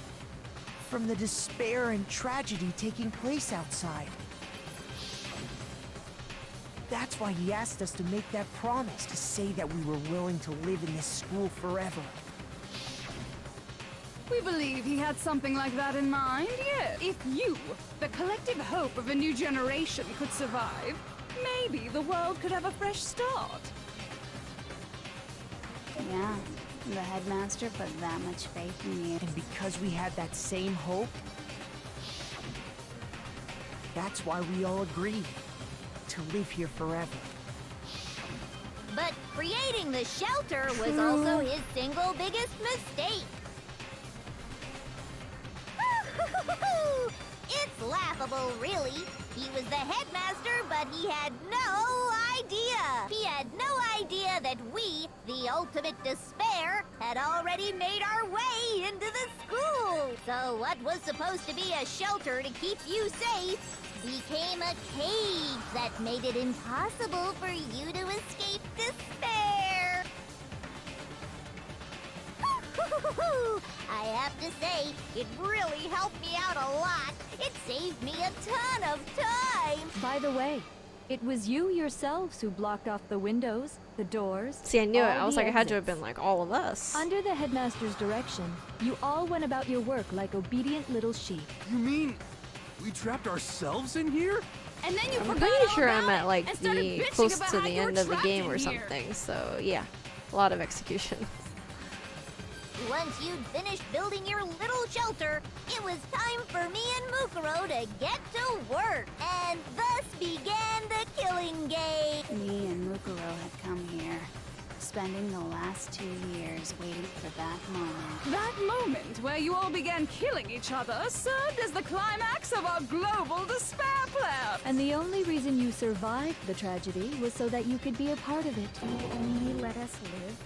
from the despair and tragedy taking place outside. That's why he asked us to make that promise, to say that we were willing to live in this school forever. We believe he had something like that in mind, yes. If you, the collective hope of a new generation, could survive, maybe the world could have a fresh start. Yeah, the headmaster put that much faith in you. And because we had that same hope, that's why we all agreed to live here forever. But creating the shelter was also his single biggest mistake. It's laughable, really. He was the headmaster, but he had no idea. He had no idea that we, the ultimate despair, had already made our way into the school. So what was supposed to be a shelter to keep you safe became a cage that made it impossible for you to escape despair. I have to say, it really helped me out a lot. It saved me a ton of time. By the way, it was you yourselves who blocked off the windows, the doors. See, I knew it. all I was the like, it had to have exits. been like all of us. Under the headmaster's direction, you all went about your work like obedient little sheep. You mean We trapped ourselves in here? And then you I'm forgot pretty all sure I'm about at it like and started the bitching close about to how the you were end of the trapped game in or here. something. So yeah, a lot of execution. Once you'd finished building your little shelter, it was time for me and Mukuro to get to work. And thus began the killing game. Me and Mukuro had come here, spending the last 2 years waiting for that moment. That moment where you all began killing each other served as the climax of our global despair plan. And the only reason you survived the tragedy was so that you could be a part of it. Only let us live,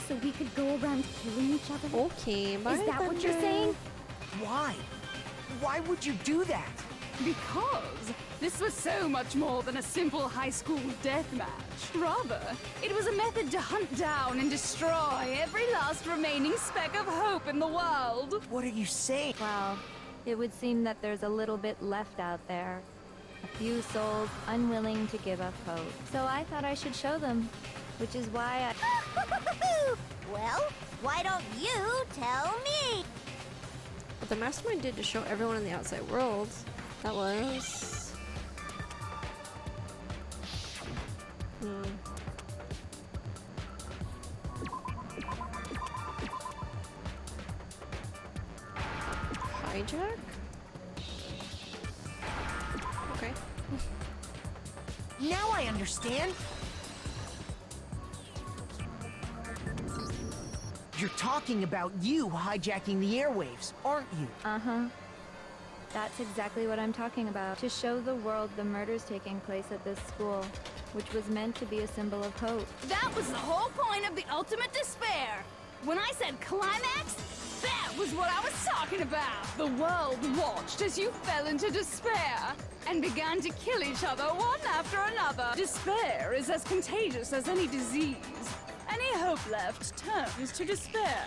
so we could go around killing each other? Okay, bye. Is that what you're saying? Why? Why would you do that? Because this was so much more than a simple high school deathmatch. Rather, it was a method to hunt down and destroy every last remaining speck of hope in the world. What are you saying? Well, it would seem that there's a little bit left out there. A few souls unwilling to give up hope. So I thought I should show them, which is why I... Well, why don't you tell me? What the mastermind did to show everyone in the outside world, that was... Hijack? Okay. Now I understand. You're talking about you hijacking the airwaves, aren't you? Uh-huh. That's exactly what I'm talking about. To show the world the murders taking place at this school, which was meant to be a symbol of hope. That was the whole point of the ultimate despair. When I said climax, that was what I was talking about. The world watched as you fell into despair and began to kill each other one after another. Despair is as contagious as any disease. Any hope left turns to despair.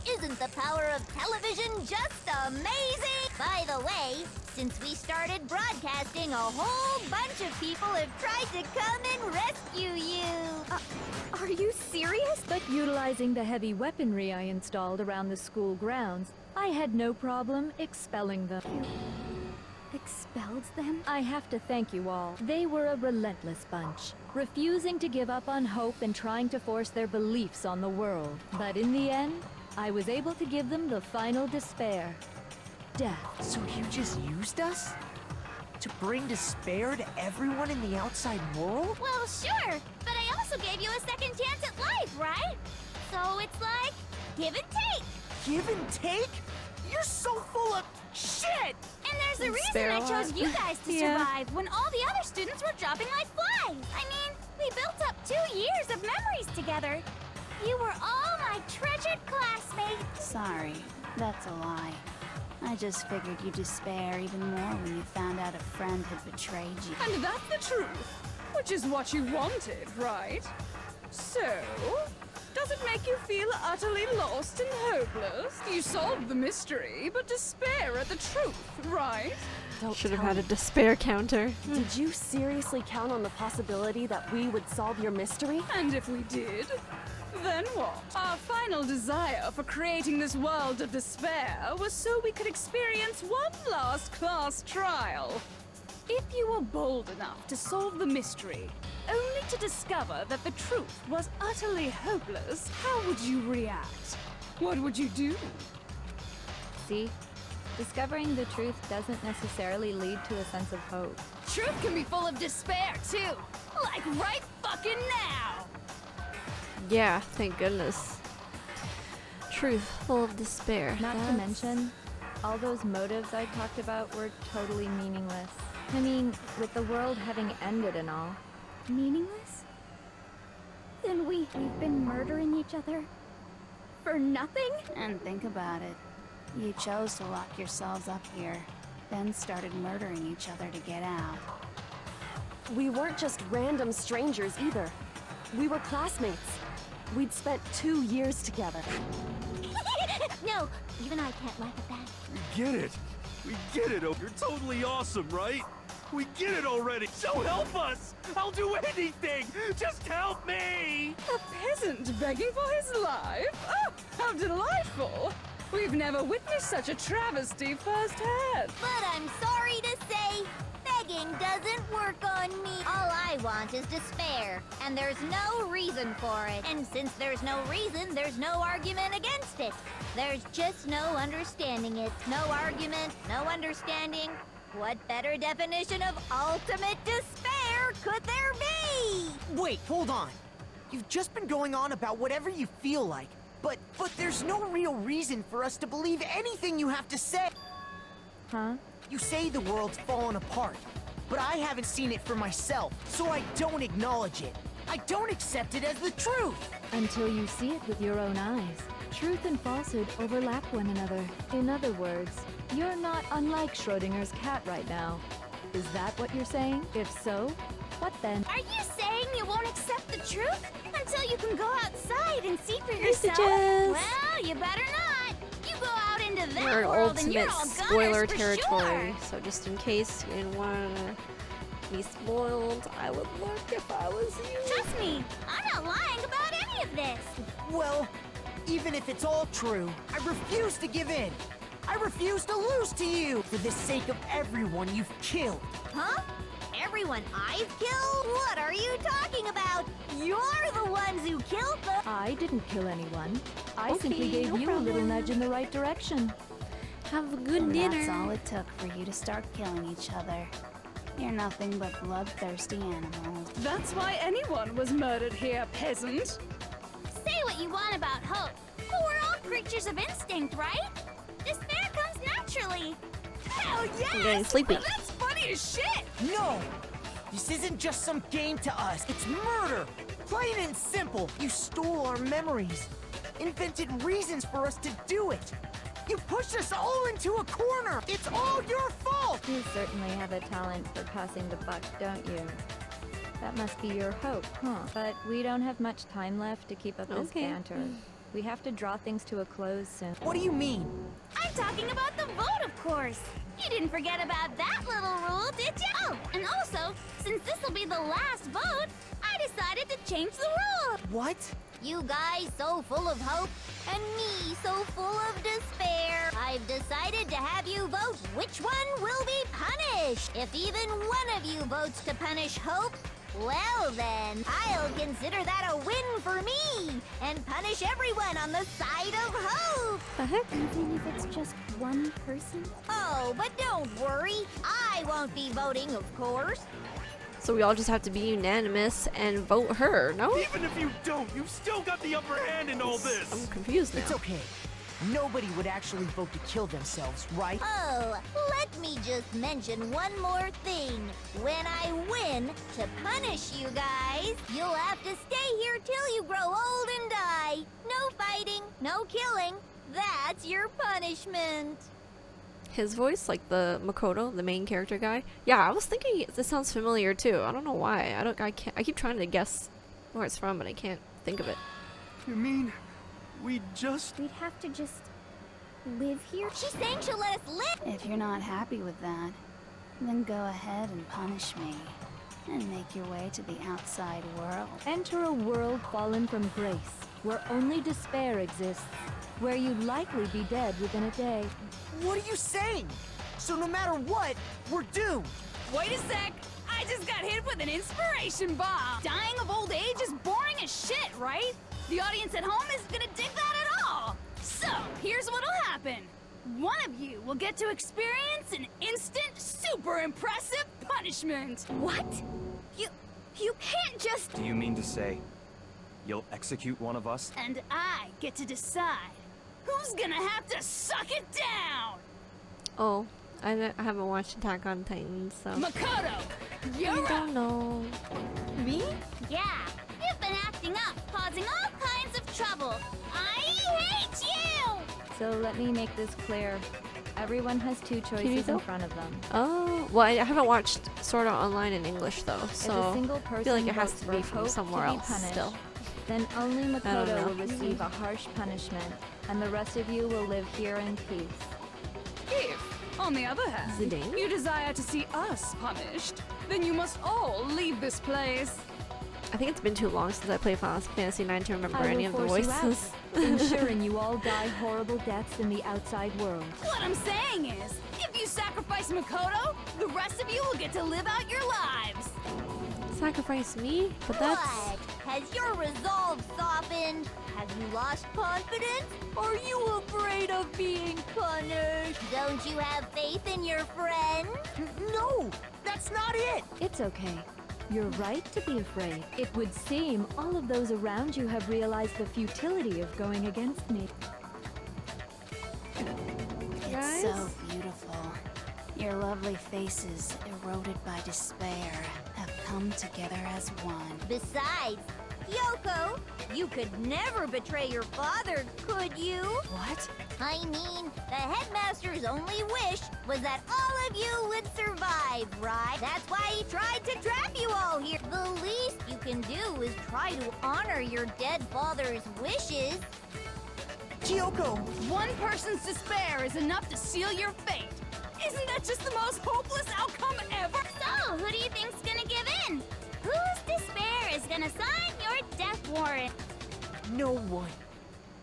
Isn't the power of television just amazing? By the way, since we started broadcasting, a whole bunch of people have tried to come and rescue you. Are you serious? But utilizing the heavy weaponry I installed around the school grounds, I had no problem expelling them. Expelled them? I have to thank you all. They were a relentless bunch, refusing to give up on hope and trying to force their beliefs on the world. But in the end, I was able to give them the final despair. Death. So you just used us? To bring despair to everyone in the outside world? Well, sure, but I also gave you a second chance at life, right? So it's like, give and take. Give and take? You're so full of shit! And there's a reason Spare I a lot. chose you guys to Yeah. survive when all the other students were dropping like flies. I mean, we built up 2 years of memories together. You were all my treasured classmates. Sorry, that's a lie. I just figured you'd despair even more when you found out a friend had betrayed you. And that's the truth, which is what you wanted, right? So, does it make you feel utterly lost and hopeless? You solved the mystery, but despair at the truth, right? Should have had a despair counter. Did you seriously count on the possibility that we would solve your mystery? And if we did, then what? Our final desire for creating this world of despair was so we could experience one last class trial. If you were bold enough to solve the mystery, only to discover that the truth was utterly hopeless, how would you react? What would you do? See? Discovering the truth doesn't necessarily lead to a sense of hope. Truth can be full of despair, too. Like right fucking now. Yeah, thank goodness. Truth, full of despair. Not to mention, all those motives I talked about were totally meaningless. I mean, with the world having ended and all. Meaningless? Then we've been murdering each other for nothing? And think about it. You chose to lock yourselves up here, then started murdering each other to get out. We weren't just random strangers either. We were classmates. We'd spent 2 years together. No, even I can't laugh at that. We get it. We get it. You're totally awesome, right? We get it already. So help us. I'll do anything. Just help me. A peasant begging for his life? Oh, how delightful! We've never witnessed such a travesty firsthand. But I'm sorry to say, begging doesn't work on me. All I want is despair, and there's no reason for it. And since there's no reason, there's no argument against it. There's just no understanding it. No argument, no understanding. What better definition of ultimate despair could there be? Wait, hold on. You've just been going on about whatever you feel like, but there's no real reason for us to believe anything you have to say. Huh? You say the world's fallen apart, but I haven't seen it for myself, so I don't acknowledge it. I don't accept it as the truth. Until you see it with your own eyes. Truth and falsehood overlap one another. In other words, you're not unlike Schrodinger's cat right now. Is that what you're saying? If so, what then? Are you saying you won't accept the truth until you can go outside and see for Hey, yourself? Jess. Well, you better not. You go out into that We're in world and you're ultimate all spoiler goners for territory, sure. so just in case you didn't want to be spoiled, I would look if I was you. Trust me, I'm not lying about any of this. Well, even if it's all true, I refuse to give in. I refuse to lose to you for the sake of everyone you've killed. Huh? Everyone I've killed? What are you talking about? You're the ones who killed them. I didn't kill anyone. I Okay, simply gave no you a little problem. nudge in the right direction. Have a good And dinner. that's all it took for you to start killing each other. You're nothing but bloodthirsty animals. That's why anyone was murdered here, peasant. Say what you want about hope, but we're all creatures of instinct, right? Despair comes naturally. Hell yes! I'm getting sleepy. That's funny as shit. No! This isn't just some game to us. It's murder! Plain and simple. You stole our memories. Invented reasons for us to do it. You pushed us all into a corner. It's all your fault! You certainly have a talent for passing the buck, don't you? That must be your hope, huh? But we don't have much time left to keep up this Okay. banter. We have to draw things to a close soon. What do you mean? I'm talking about the vote, of course. You didn't forget about that little rule, did you? Oh, and also, since this will be the last vote, I decided to change the rule. What? You guys so full of hope, and me so full of despair. I've decided to have you vote which one will be punished. If even one of you votes to punish hope, well then, I'll consider that a win for me, and punish everyone on the side of hope. The heck? Even if it's just one person? Oh, but don't worry, I won't be voting, of course. So we all just have to be unanimous and vote her, no? Even if you don't, you've still got the upper hand in all this. I'm confused now. It's okay. Nobody would actually vote to kill themselves, right? Oh, let me just mention one more thing. When I win, to punish you guys, you'll have to stay here till you grow old and die. No fighting, no killing. That's your punishment. His voice, like the Makoto, the main character guy. Yeah, I was thinking this sounds familiar too. I don't know why. I keep trying to guess where it's from, but I can't think of it. You mean we just... We'd have to just live here? She's saying she'll let us live. If you're not happy with that, then go ahead and punish me. And make your way to the outside world. Enter a world fallen from grace, where only despair exists, where you'd likely be dead within a day. What are you saying? So no matter what, we're doomed. Wait a sec. I just got hit with an inspiration bomb. Dying of old age is boring as shit, right? The audience at home isn't gonna dig that at all. So, here's what'll happen. One of you will get to experience an instant, super impressive punishment. What? You can't just... Do you mean to say you'll execute one of us? And I get to decide who's gonna have to suck it down. Oh, I haven't watched Attack on Titan, so Makoto, I you're up. don't know. Me? Yeah, you've been acting up, causing all kinds of trouble. I hate you! So let me make this clear. Everyone has two choices in Kirito? front of them. Oh, well, I haven't watched Sword Art Online in English though, If a so single I person feel like it has votes to for be from hope somewhere to be else punished, still. then only know. Makoto will receive a harsh punishment, and the rest of you will live here in peace. If, on the other hand, Zidane? you desire to see us punished, then you must all leave this place. I think it's been too long since I played Final Fantasy IX to remember I any will of the force you out, voices. ensuring you all die horrible deaths in the outside world. What I'm saying is, if you sacrifice Makoto, the rest of you will get to live out your lives. Sacrifice me? But that's... What? Has your resolve softened? Have you lost confidence? Are you afraid of being punished? Don't you have faith in your friend? No, that's not it. It's okay. You're right to be afraid. It would seem all of those around you have realized the futility of going against me. It's so beautiful. Your lovely faces, eroded by despair, have come together as one. Besides, Yoko, you could never betray your father, could you? What? I mean, the headmaster's only wish was that all of you would survive, right? That's why he tried to trap you all here. The least you can do is try to honor your dead father's wishes. Kyoko, One person's despair is enough to seal your fate. Isn't that just the most hopeless outcome ever? So, who do you think's gonna give in? Whose despair is gonna sign your death warrant? no one.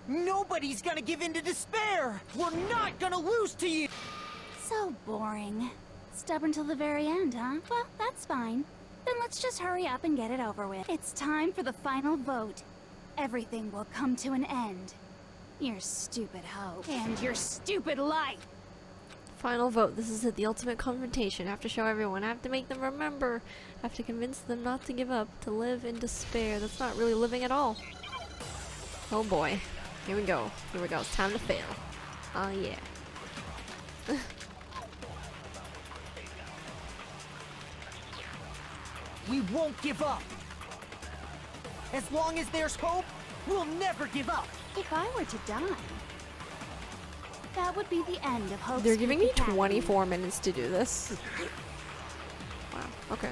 Nobody's gonna give in to despair. We're not gonna lose to you. So boring. Stubborn till the very end, huh? Well, that's fine. Then let's just hurry up and get it over with. It's time for the final vote. Everything will come to an end. Your stupid hope. And your stupid life. Final vote. This is it. The ultimate confrontation. I have to show everyone. I have to make them remember. I have to convince them not to give up. To live in despair. That's not really living at all. Oh boy. Here we go. Here we go. It's time to fail. Oh yeah. We won't give up. As long as there's hope, we'll never give up. If I were to die, that would be the end of Hope's They're giving me Peak Academy. 24 minutes to do this. Wow. Okay.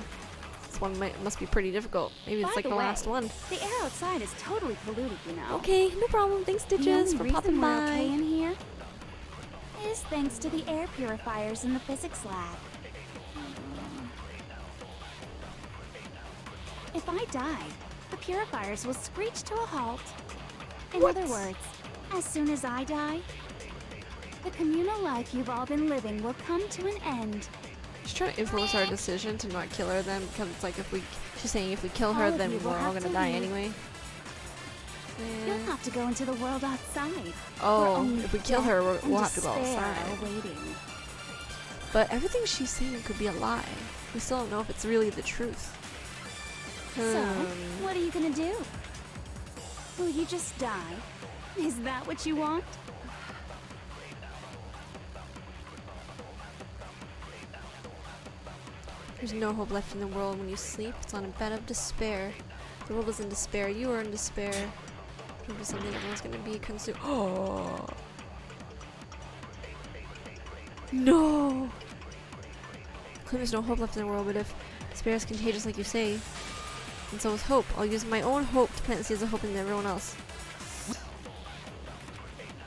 This one must be pretty difficult. Maybe it's By like the way, last one. The air outside is totally polluted, you know. Okay, no problem. Thanks, The Stitches, only for reason popping we're okay by. in here is thanks to the air purifiers in the physics lab. If I die, the purifiers will screech to a halt. In other words, as soon as I die, the communal life you've all been living will come to an end. She's trying to influence our decision to not kill her then, because it's like she's saying if we kill her, All of then you will we're all have gonna to die leave. anyway. You'll Yeah. have to go into the world outside. where Oh, only if we kill death her, and we'll have to go despair outside. are waiting. But everything she's saying could be a lie. We still don't know if it's really the truth. So, what are you gonna do? Will you just die? Is that what you want? There's no hope left in the world when you sleep. It's on a bed of despair. The world is in despair. You are in despair. Maybe something everyone's gonna be consumed. Oh no! Claim there's no hope left in the world, but if despair is contagious, like you say, and so is hope. I'll use my own hope to plant the seeds of hope in everyone else.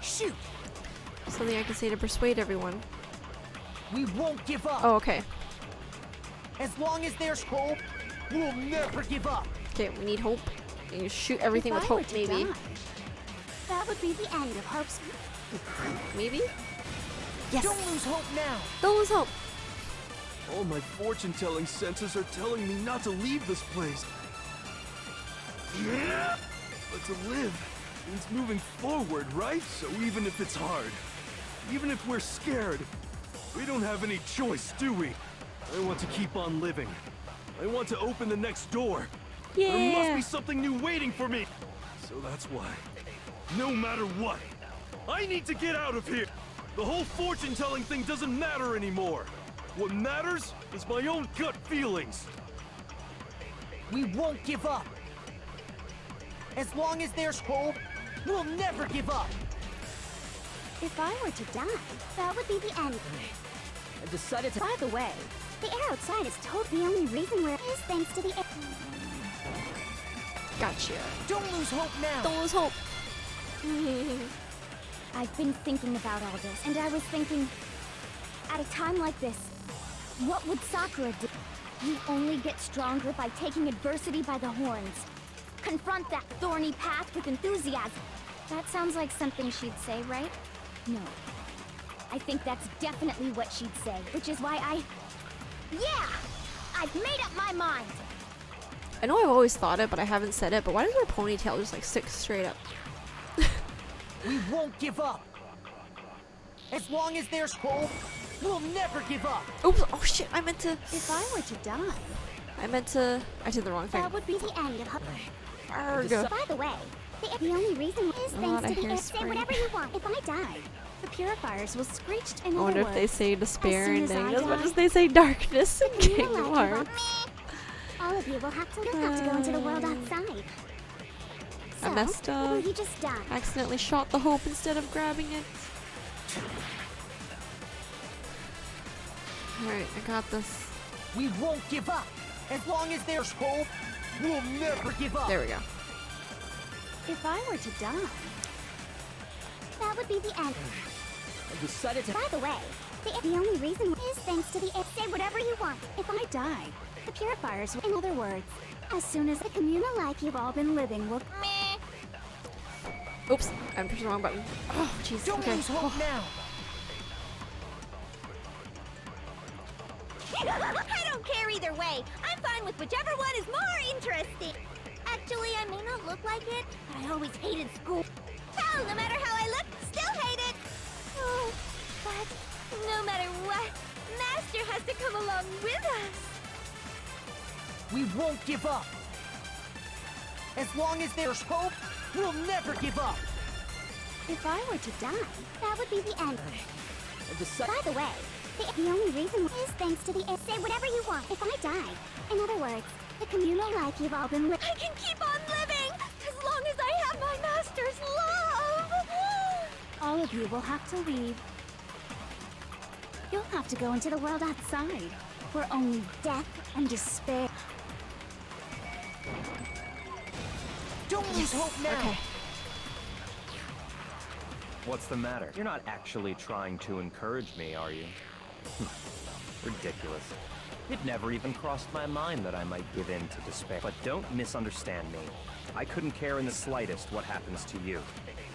Shoot! Something I can say to persuade everyone. We won't give up. Oh, okay. As long as there's hope, we'll never give up. Okay, we need hope. And you shoot everything If with I were hope, to maybe. die, that would be the end of Hope's. Maybe? Yes. Don't lose hope now. Don't lose hope. All my fortune-telling senses are telling me not to leave this place. But to live means moving forward, right? So even if it's hard, even if we're scared, we don't have any choice, do we? I want to keep on living. I want to open the next door. Yeah. There must be something new waiting for me. So that's why, no matter what, I need to get out of here. The whole fortune-telling thing doesn't matter anymore. What matters is my own gut feelings. We won't give up. As long as there's hope, we'll never give up. If I were to die, that would be the end. I decided to... By the way, the air outside is totally the only reason we're is thanks to the air. Gotcha. Don't lose hope now. Don't lose hope. I've been thinking about all this, and I was thinking, at a time like this, what would Sakura do? You only get stronger by taking adversity by the horns. Confront that thorny path with enthusiasm. That sounds like something she'd say, right? No. I think that's definitely what she'd say, which is why Yeah! I've made up my mind! I know I've always thought it, but I haven't said it, but why does her ponytail just like stick straight up? We won't give up. As long as there's hope, we'll never give up. Oops, oh shit, I meant to... If I were to die... I did the wrong thing. That would be the end of hope. Arrgh. By the way, the only reason is thanks to the hairspray. say whatever you want. If I die, the purifiers will screech. In I wonder other if they words, say despair as and soon as I things as much die, as they say darkness in you Kingdom will like Hearts. all of you will have to go into the world outside. I messed up. Will you just die? Accidentally shot the hope instead of grabbing it. Alright, I got this. We won't give up. As long as there's hope, we'll never give up. There we go. If I were to die, that would be the end. I decided to... By the way, the only reason is thanks to the say whatever you want. If I die, the purifiers will, in other words, as soon as the communal life you've all been living will... Oops, I pushed the wrong button. Oh, jeez. Don't Okay. lose hope now. I don't care either way. I'm fine with whichever one is more interesting. Actually, I may not look like it, but I always hated school. Hell, no matter how I look, still hate it. Oh, but no matter what, Master has to come along with us. We won't give up. As long as there's hope, we'll never give up. If I were to die, that would be the end. By the way, the only reason is thanks to the say whatever you want. If I die, in other words, the communal life you've all been living, I can keep on living as long as I have my master's love. All of you will have to leave. You'll have to go into the world outside, where only death and despair. Don't lose hope now. Okay. What's the matter? You're not actually trying to encourage me, are you? Ridiculous. It never even crossed my mind that I might give in to despair. But don't misunderstand me. I couldn't care in the slightest what happens to you.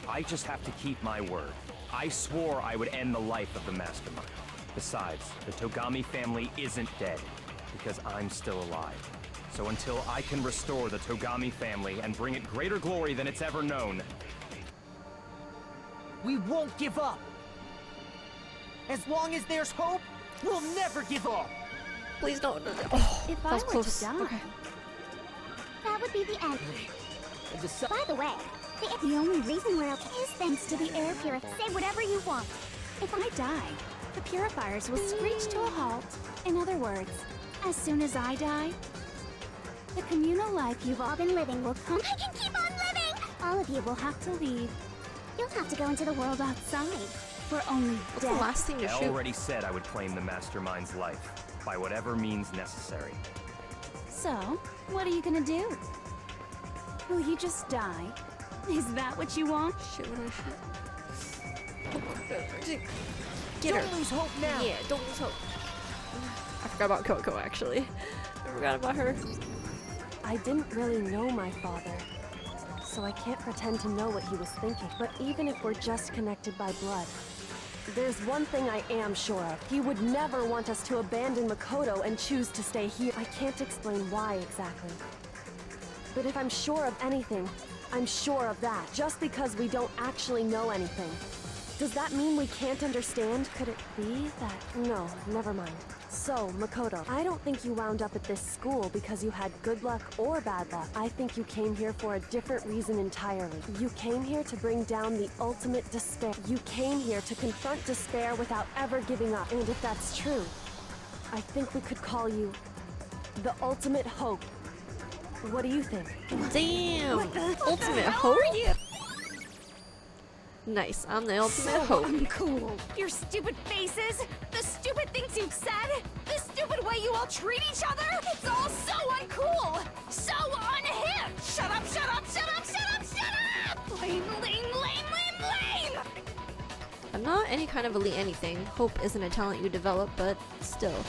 I just have to keep my word. I swore I would end the life of the Mastermind. Besides, the Togami family isn't dead, because I'm still alive. So until I can restore the Togami family and bring it greater glory than it's ever known, we won't give up. As long as there's hope, we'll never give up. Please don't. Oh, If that I was were close. to die, Okay. that would be the end. By the way, the only reason we're up is thanks to the air purifier. Say whatever you want. If I die, the purifiers will screech to a halt. In other words, as soon as I die, the communal life you've all been living will come. I can keep on living! All of you will have to leave. You'll have to go into the world outside, where only What's the death. last thing to I shoot? already said I would claim the Mastermind's life, by whatever means necessary. So, what are you gonna do? Will you just die? Is that what you want? Shit, what do I shoot? Get Don't her. lose hope now. Yeah, don't lose hope. I forgot about Coco, actually. I forgot about her. I didn't really know my father, so I can't pretend to know what he was thinking. But even if we're just connected by blood, there's one thing I am sure of. He would never want us to abandon Makoto and choose to stay here. I can't explain why exactly. But if I'm sure of anything, I'm sure of that. Just because we don't actually know anything. Does that mean we can't understand? Could it be that... No, never mind. So, Makoto, I don't think you wound up at this school because you had good luck or bad luck. I think you came here for a different reason entirely. You came here to bring down the ultimate despair. You came here to confront despair without ever giving up. And if that's true, I think we could call you the ultimate hope. What do you think? Damn! Ultimate hope? Nice, I'm the ultimate hope. Uncool. Your stupid faces, the stupid things you've said, the stupid way you all treat each other. It's all so uncool, so unhip. Shut up, shut up, shut up, shut up, shut up! Lame, lame, lame, lame, lame! I'm not any kind of elite anything. Hope isn't a talent you develop, but still.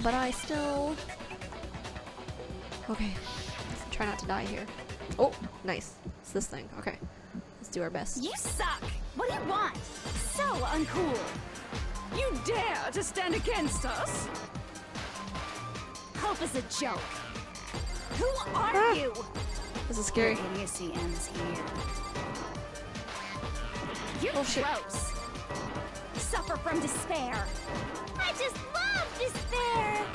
But I still Okay. Let's try not to die here. Oh, nice. It's this thing. Okay. Let's do our best. You suck! What do you want? So uncool! You dare to stand against us? Hope is a joke. Who are you? This is scary. Your idiocy ends here. You're Oh, shit. gross. Suffer from despair. I just love despair.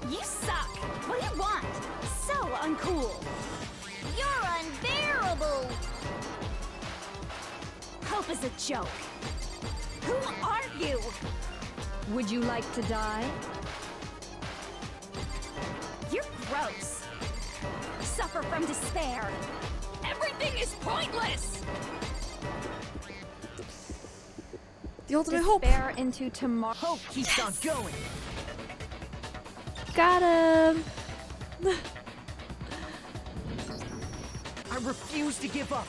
You suck! What do you want? So uncool! You're unbearable. Hope is a joke. Who are you? Would you like to die? You're gross. Suffer from despair. Everything is pointless! The ultimate hope. Despair into tomorrow. Hope keeps on going. Got him. I refuse to give up.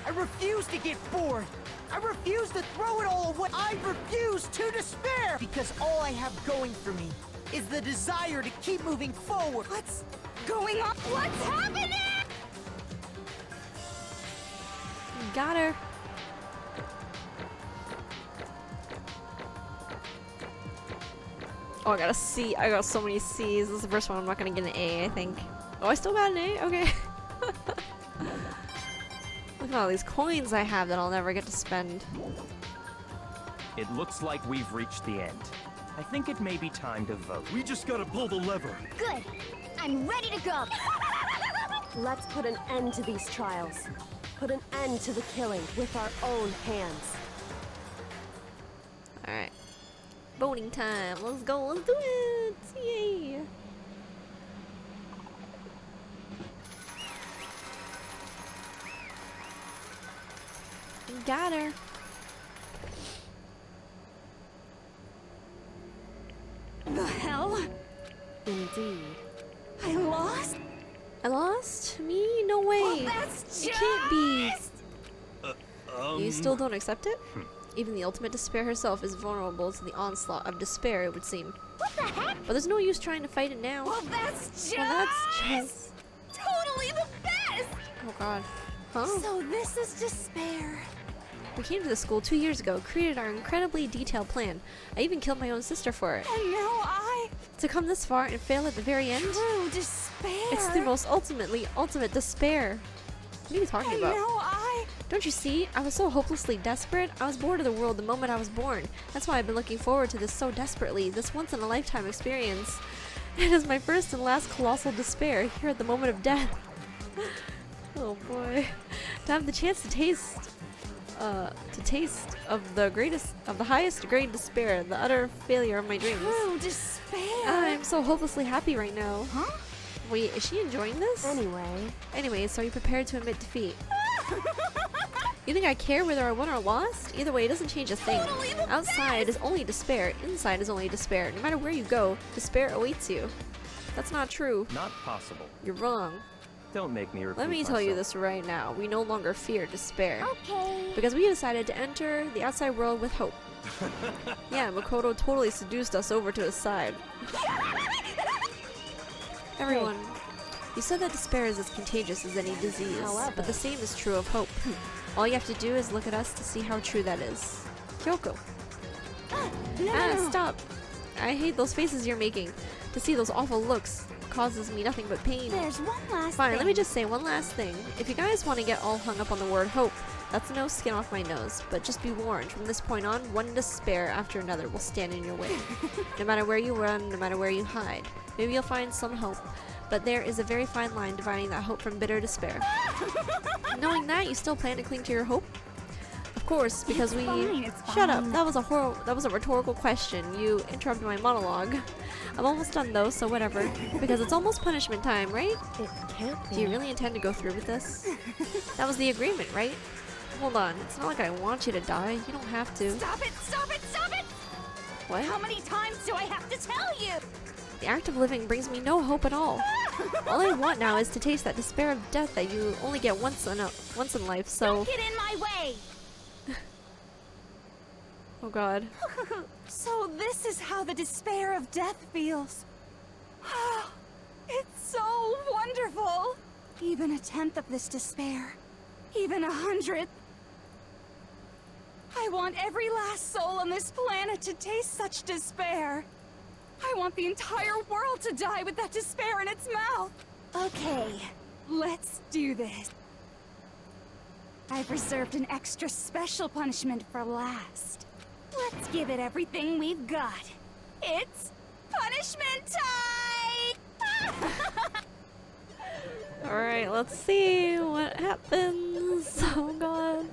I refuse to get bored. I refuse to throw it all away. I refuse to despair. Because all I have going for me is the desire to keep moving forward. What's going on? What's happening? Got her. Oh, I got a C. I got so many C's. This is the first one I'm not gonna get an A, I think. Oh, I still got an A? Okay. Look at all these coins I have that I'll never get to spend. It looks like we've reached the end. I think it may be time to vote. We just gotta pull the lever. Good. I'm ready to go. Let's put an end to these trials. Put an end to the killing with our own hands. Alright. Voting time. Let's go. Let's do it. Yay. Got her. The hell? Indeed. I lost? I lost? Me? No way. Well, that's It can't be. just... You still don't accept it? Even the ultimate despair herself is vulnerable to the onslaught of despair, it would seem. What the heck? But there's no use trying to fight it now. Well, that's just... Well, that's just... totally the best! Oh god. Huh? So this is despair. We came to the school 2 years ago, created our incredibly detailed plan. I even killed my own sister for it. And now I... To come this far and fail at the very end? True despair. It's the most ultimate despair. What are you talking And about? now I... Don't you see? I was so hopelessly desperate. I was bored of the world the moment I was born. That's why I've been looking forward to this so desperately, this once-in-a-lifetime experience. It is my first and last colossal despair, here at the moment of death. Oh boy. To have the chance to taste of the highest grade despair, the utter failure of my dreams. True despair. I'm so hopelessly happy right now. Huh? Wait, is she enjoying this? Anyway, so are you prepared to admit defeat? You think I care whether I won or lost? Either way, it doesn't change a thing. Totally the Outside is only despair, inside is only despair. No matter where you go, despair awaits you. That's not true. Not possible. You're wrong. Don't make me repeat Let me tell you myself. this right now. We no longer fear despair. Okay. Because we decided to enter the outside world with hope. Yeah, Makoto totally seduced us over to his side. Everyone, you said that despair is as contagious as any disease, but the same is true of hope. All you have to do is look at us to see how true that is. Kyoko. Stop! I hate those faces you're making. To see those awful looks causes me nothing but pain. There's one last Fine, thing. let me just say one last thing. If you guys want to get all hung up on the word hope, that's no skin off my nose. But just be warned, from this point on, one despair after another will stand in your way. No matter where you run, no matter where you hide. Maybe you'll find some hope, but there is a very fine line dividing that hope from bitter despair. Knowing that, you still plan to cling to your hope? Of course, because It's fine, it's Shut up! fine. That was a rhetorical question. You interrupted my monologue. I'm almost done though, so whatever. Because it's almost punishment time, right? It can't be. Do you really intend to go through with this? That was the agreement, right? Hold on, it's not like I want you to die. You don't have to. Stop it! Stop it! Stop it! What? How many times do I have to tell you? The act of living brings me no hope at all. All I want now is to taste that despair of death that you only get once in life, so... Don't get in my way. Oh god. So this is how the despair of death feels. It's so wonderful! Even a tenth of this despair. Even 100th. I want every last soul on this planet to taste such despair. I want the entire world to die with that despair in its mouth. Okay, let's do this. I've reserved an extra special punishment for last. Let's give it everything we've got. It's punishment time! Alright, let's see what happens. Oh god.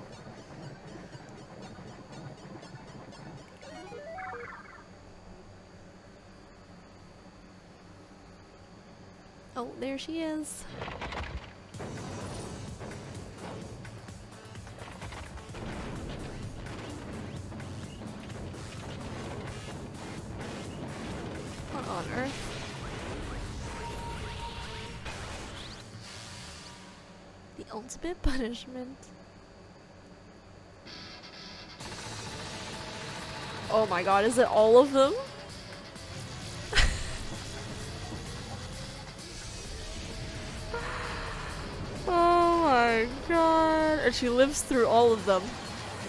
Oh, there she is. What on earth? The ultimate punishment. Oh my god, is it all of them? Oh my god. And she lives through all of them,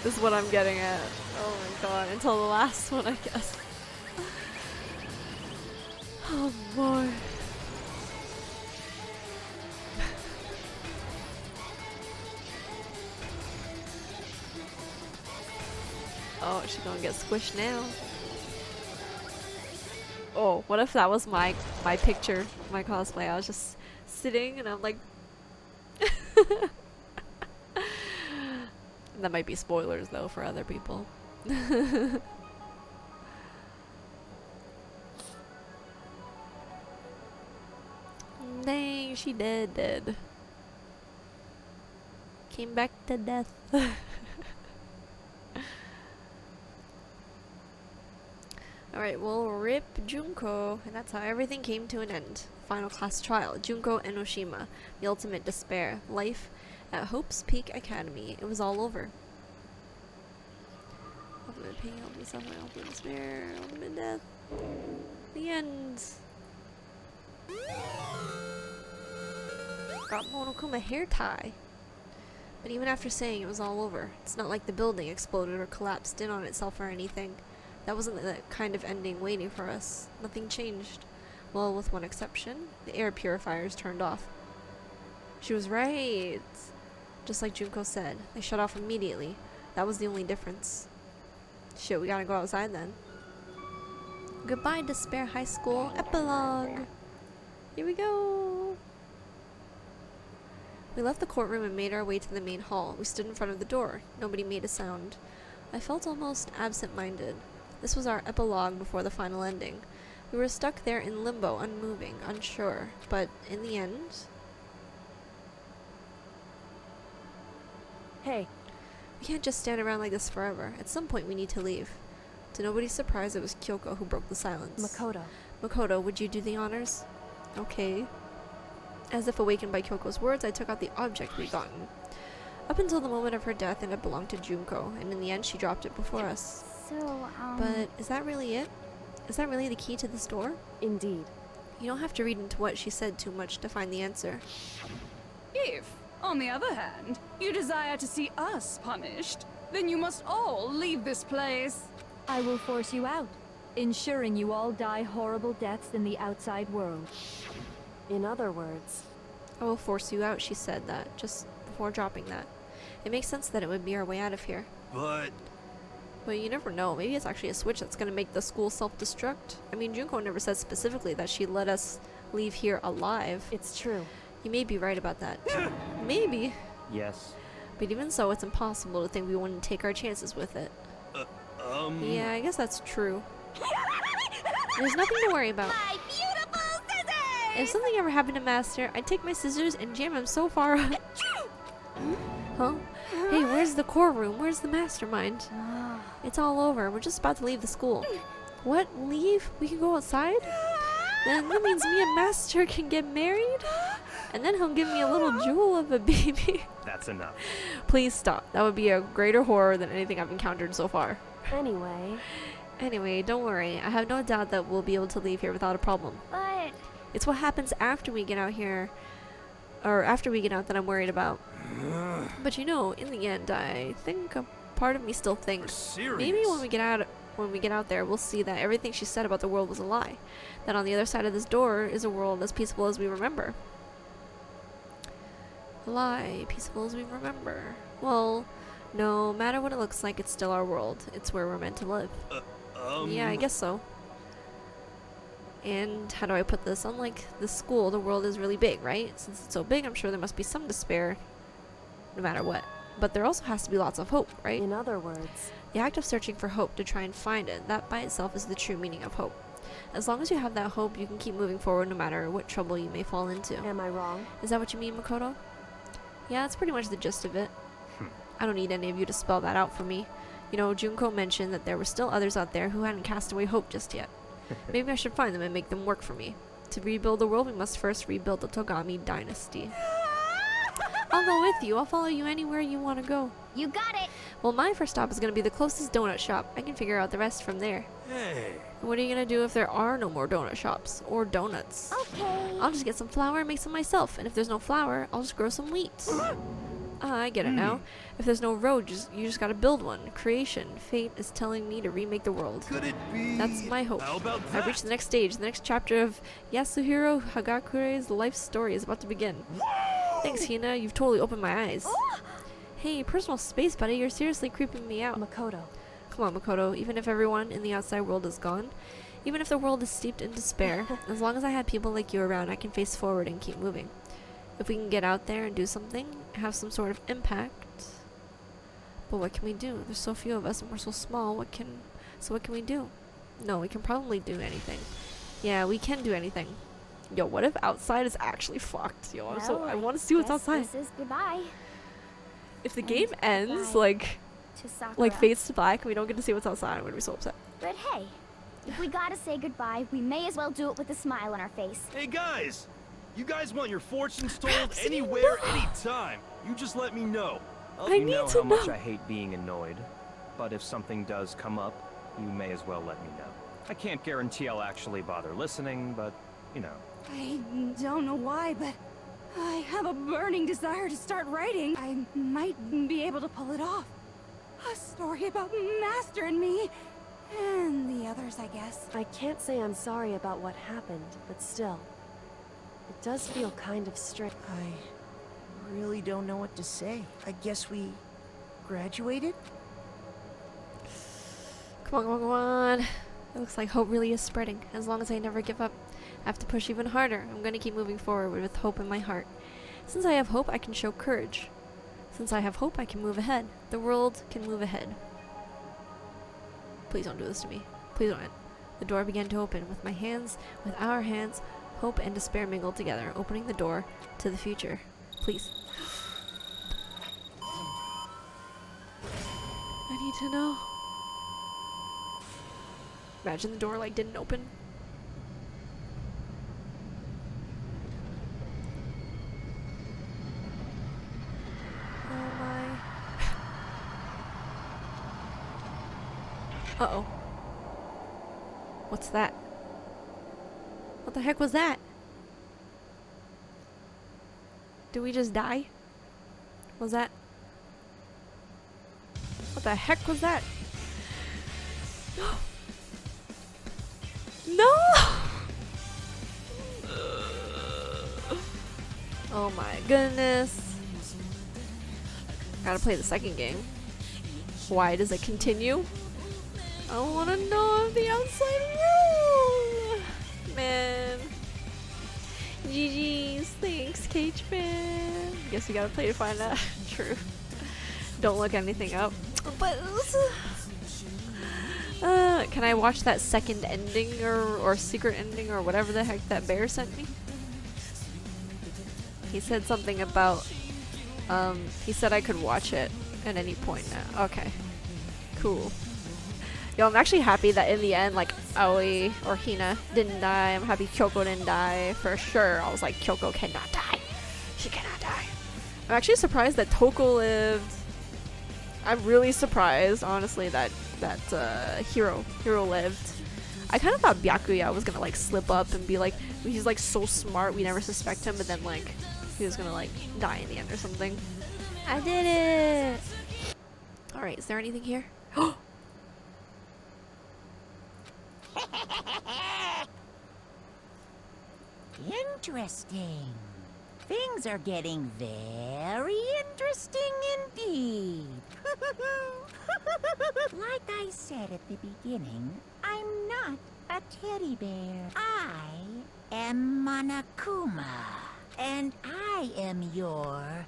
is what I'm getting at. Oh my god, until the last one, I guess. Oh boy. Oh, she's gonna get squished now. Oh, what if that was my picture, my cosplay? I was just sitting and I'm like... That might be spoilers though for other people. Dang, she dead. Came back to death. Alright, well, rip Junko, and that's how everything came to an end. Final class trial, Junko Enoshima, the ultimate despair, life at Hope's Peak Academy. It was all over. Ultimate pain, ultimate suffering, ultimate despair, ultimate death. The end. Got Monokuma hair tie. But even after saying it was all over, it's not like the building exploded or collapsed in on itself or anything. That wasn't the kind of ending waiting for us. Nothing changed. Well, with one exception. The air purifiers turned off. She was right. Just like Junko said. They shut off immediately. That was the only difference. Shit, we gotta go outside then. Goodbye, Despair High School Epilogue. Here we go. We left the courtroom and made our way to the main hall. We stood in front of the door. Nobody made a sound. I felt almost absent-minded. This was our epilogue before the final ending. We were stuck there in limbo, unmoving, unsure, but in the end... Hey. We can't just stand around like this forever. At some point we need to leave. To nobody's surprise, it was Kyoko who broke the silence. Makoto. Makoto, would you do the honors? Okay. As if awakened by Kyoko's words, I took out the object we'd gotten. Up until the moment of her death, it had belonged to Junko, and in the end she dropped it before us. So, But is that really it? Is that really the key to this door? Indeed. You don't have to read into what she said too much to find the answer. If, on the other hand, you desire to see us punished, then you must all leave this place. I will force you out, ensuring you all die horrible deaths in the outside world. In other words... I will force you out, she said that, just before dropping that. It makes sense that it would be our way out of here. But you never know. Maybe it's actually a switch that's gonna make the school self-destruct. I mean, Junko never said specifically that she'd let us leave here alive. It's true. You may be right about that. Maybe. Yes. But even so, it's impossible to think we wouldn't take our chances with it. Yeah, I guess that's true. There's nothing to worry about. My beautiful scissors! If something ever happened to Master, I'd take my scissors and jam him so far up. Huh? Hey, where's the core room? Where's the mastermind? It's all over. We're just about to leave the school. What? Leave? We can go outside? Then that means me and Master can get married? And then he'll give me a little jewel of a baby. That's enough. Please stop. That would be a greater horror than anything I've encountered so far. Anyway, Anyway, don't worry. I have no doubt that we'll be able to leave here without a problem. but... It's what happens after we get out here, or after we get out, that I'm worried about. But you know, in the end, I think a part of me still thinks maybe when we get out there, we'll see that everything she said about the world was a lie. That on the other side of this door is a world as peaceful as we remember. A lie, peaceful as we remember. Well, no matter what it looks like, it's still our world. It's where we're meant to live. Yeah, I guess so. And how do I put this? Unlike the school, the world is really big, right? Since it's so big, I'm sure there must be some despair, no matter what. But there also has to be lots of hope, right? In other words, the act of searching for hope to try and find it, that by itself is the true meaning of hope. As long as you have that hope, you can keep moving forward no matter what trouble you may fall into. Am I wrong? Is that what you mean, Makoto? Yeah, that's pretty much the gist of it. I don't need any of you to spell that out for me. You know, Junko mentioned that there were still others out there who hadn't cast away hope just yet. Maybe I should find them and make them work for me. To rebuild the world, we must first rebuild the Togami dynasty. I'll go with you. I'll follow you anywhere you want to go. You got it. Well, my first stop is going to be the closest donut shop. I can figure out the rest from there. Hey. What are you going to do if there are no more donut shops? Or donuts? Okay. I'll just get some flour and make some myself. And if there's no flour, I'll just grow some wheat. I get it now. If there's no road, you just gotta build one. Creation. Fate is telling me to remake the world. Could it be? That's my hope. How about I've that? reached the next stage. The next chapter of Yasuhiro Hagakure's life story is about to begin. Whoa! Thanks, Hina. You've totally opened my eyes. Hey, personal space, buddy. You're seriously creeping me out. Makoto. Come on, Makoto. Even if everyone in the outside world is gone, even if the world is steeped in despair, as long as I have people like you around, I can face forward and keep moving. If we can get out there and do something, have some sort of impact. But what can we do? There's so few of us and we're so small. What can we do? No, we can probably do anything. Yeah, we can do anything. Yo, what if outside is actually fucked? Yo, I want to see what's outside. This is goodbye If the game ends goodbye like to Sakura. fades to black and we don't get to see what's outside, I'm gonna be so upset. But hey, if we gotta say goodbye, we may as well do it with a smile on our face. Hey guys! You guys want your fortunes told anywhere, anytime. You just let me know. I You need know to how much know. I hate being annoyed, but if something does come up, you may as well let me know. I can't guarantee I'll actually bother listening, but, you know. I don't know why, but I have a burning desire to start writing. I might be able to pull it off. A story about Master and me, and the others, I guess. I can't say I'm sorry about what happened, but still. It does feel kind of strange. I really don't know what to say. I guess we graduated? Come on, come on, come on. It looks like hope really is spreading. As long as I never give up, I have to push even harder. I'm gonna keep moving forward with hope in my heart. Since I have hope, I can show courage. Since I have hope, I can move ahead. The world can move ahead. Please don't do this to me. Please don't. The door began to open. With our hands, hope and despair mingled together, opening the door to the future. Please. I need to know. Imagine the door didn't open. Oh my. Uh-oh. What's that? What the heck was that? Did we just die? Was that? What the heck was that? No! Oh my goodness. Gotta play the second game. Why does it continue? I wanna know the outside world! Man. GG's. Thanks, Cage fan. Guess you gotta play to find out. True. Don't look anything up. But can I watch that second ending or secret ending or whatever the heck that bear sent me? He said something about he said I could watch it at any point now. Okay. Cool. Yo, I'm actually happy that in the end, Aoi or Hina didn't die. I'm happy Kyoko didn't die for sure. I was like, Kyoko cannot die. She cannot die. I'm actually surprised that Toko lived. I'm really surprised, honestly, that Hiro lived. I kind of thought Byakuya was gonna like slip up and be like, he's like so smart we never suspect him, but then like he was gonna like die in the end or something. I did it! Alright, is there anything here? Interesting. Things are getting very interesting indeed. Like I said at the beginning, I'm not a teddy bear. I am Monokuma, and I am your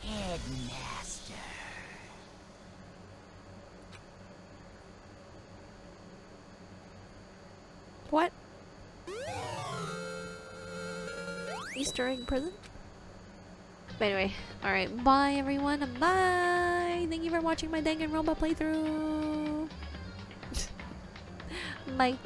headmaster. What? Easter egg prison? But anyway, alright, bye everyone, bye! Thank you for watching my Danganronpa playthrough! Bye.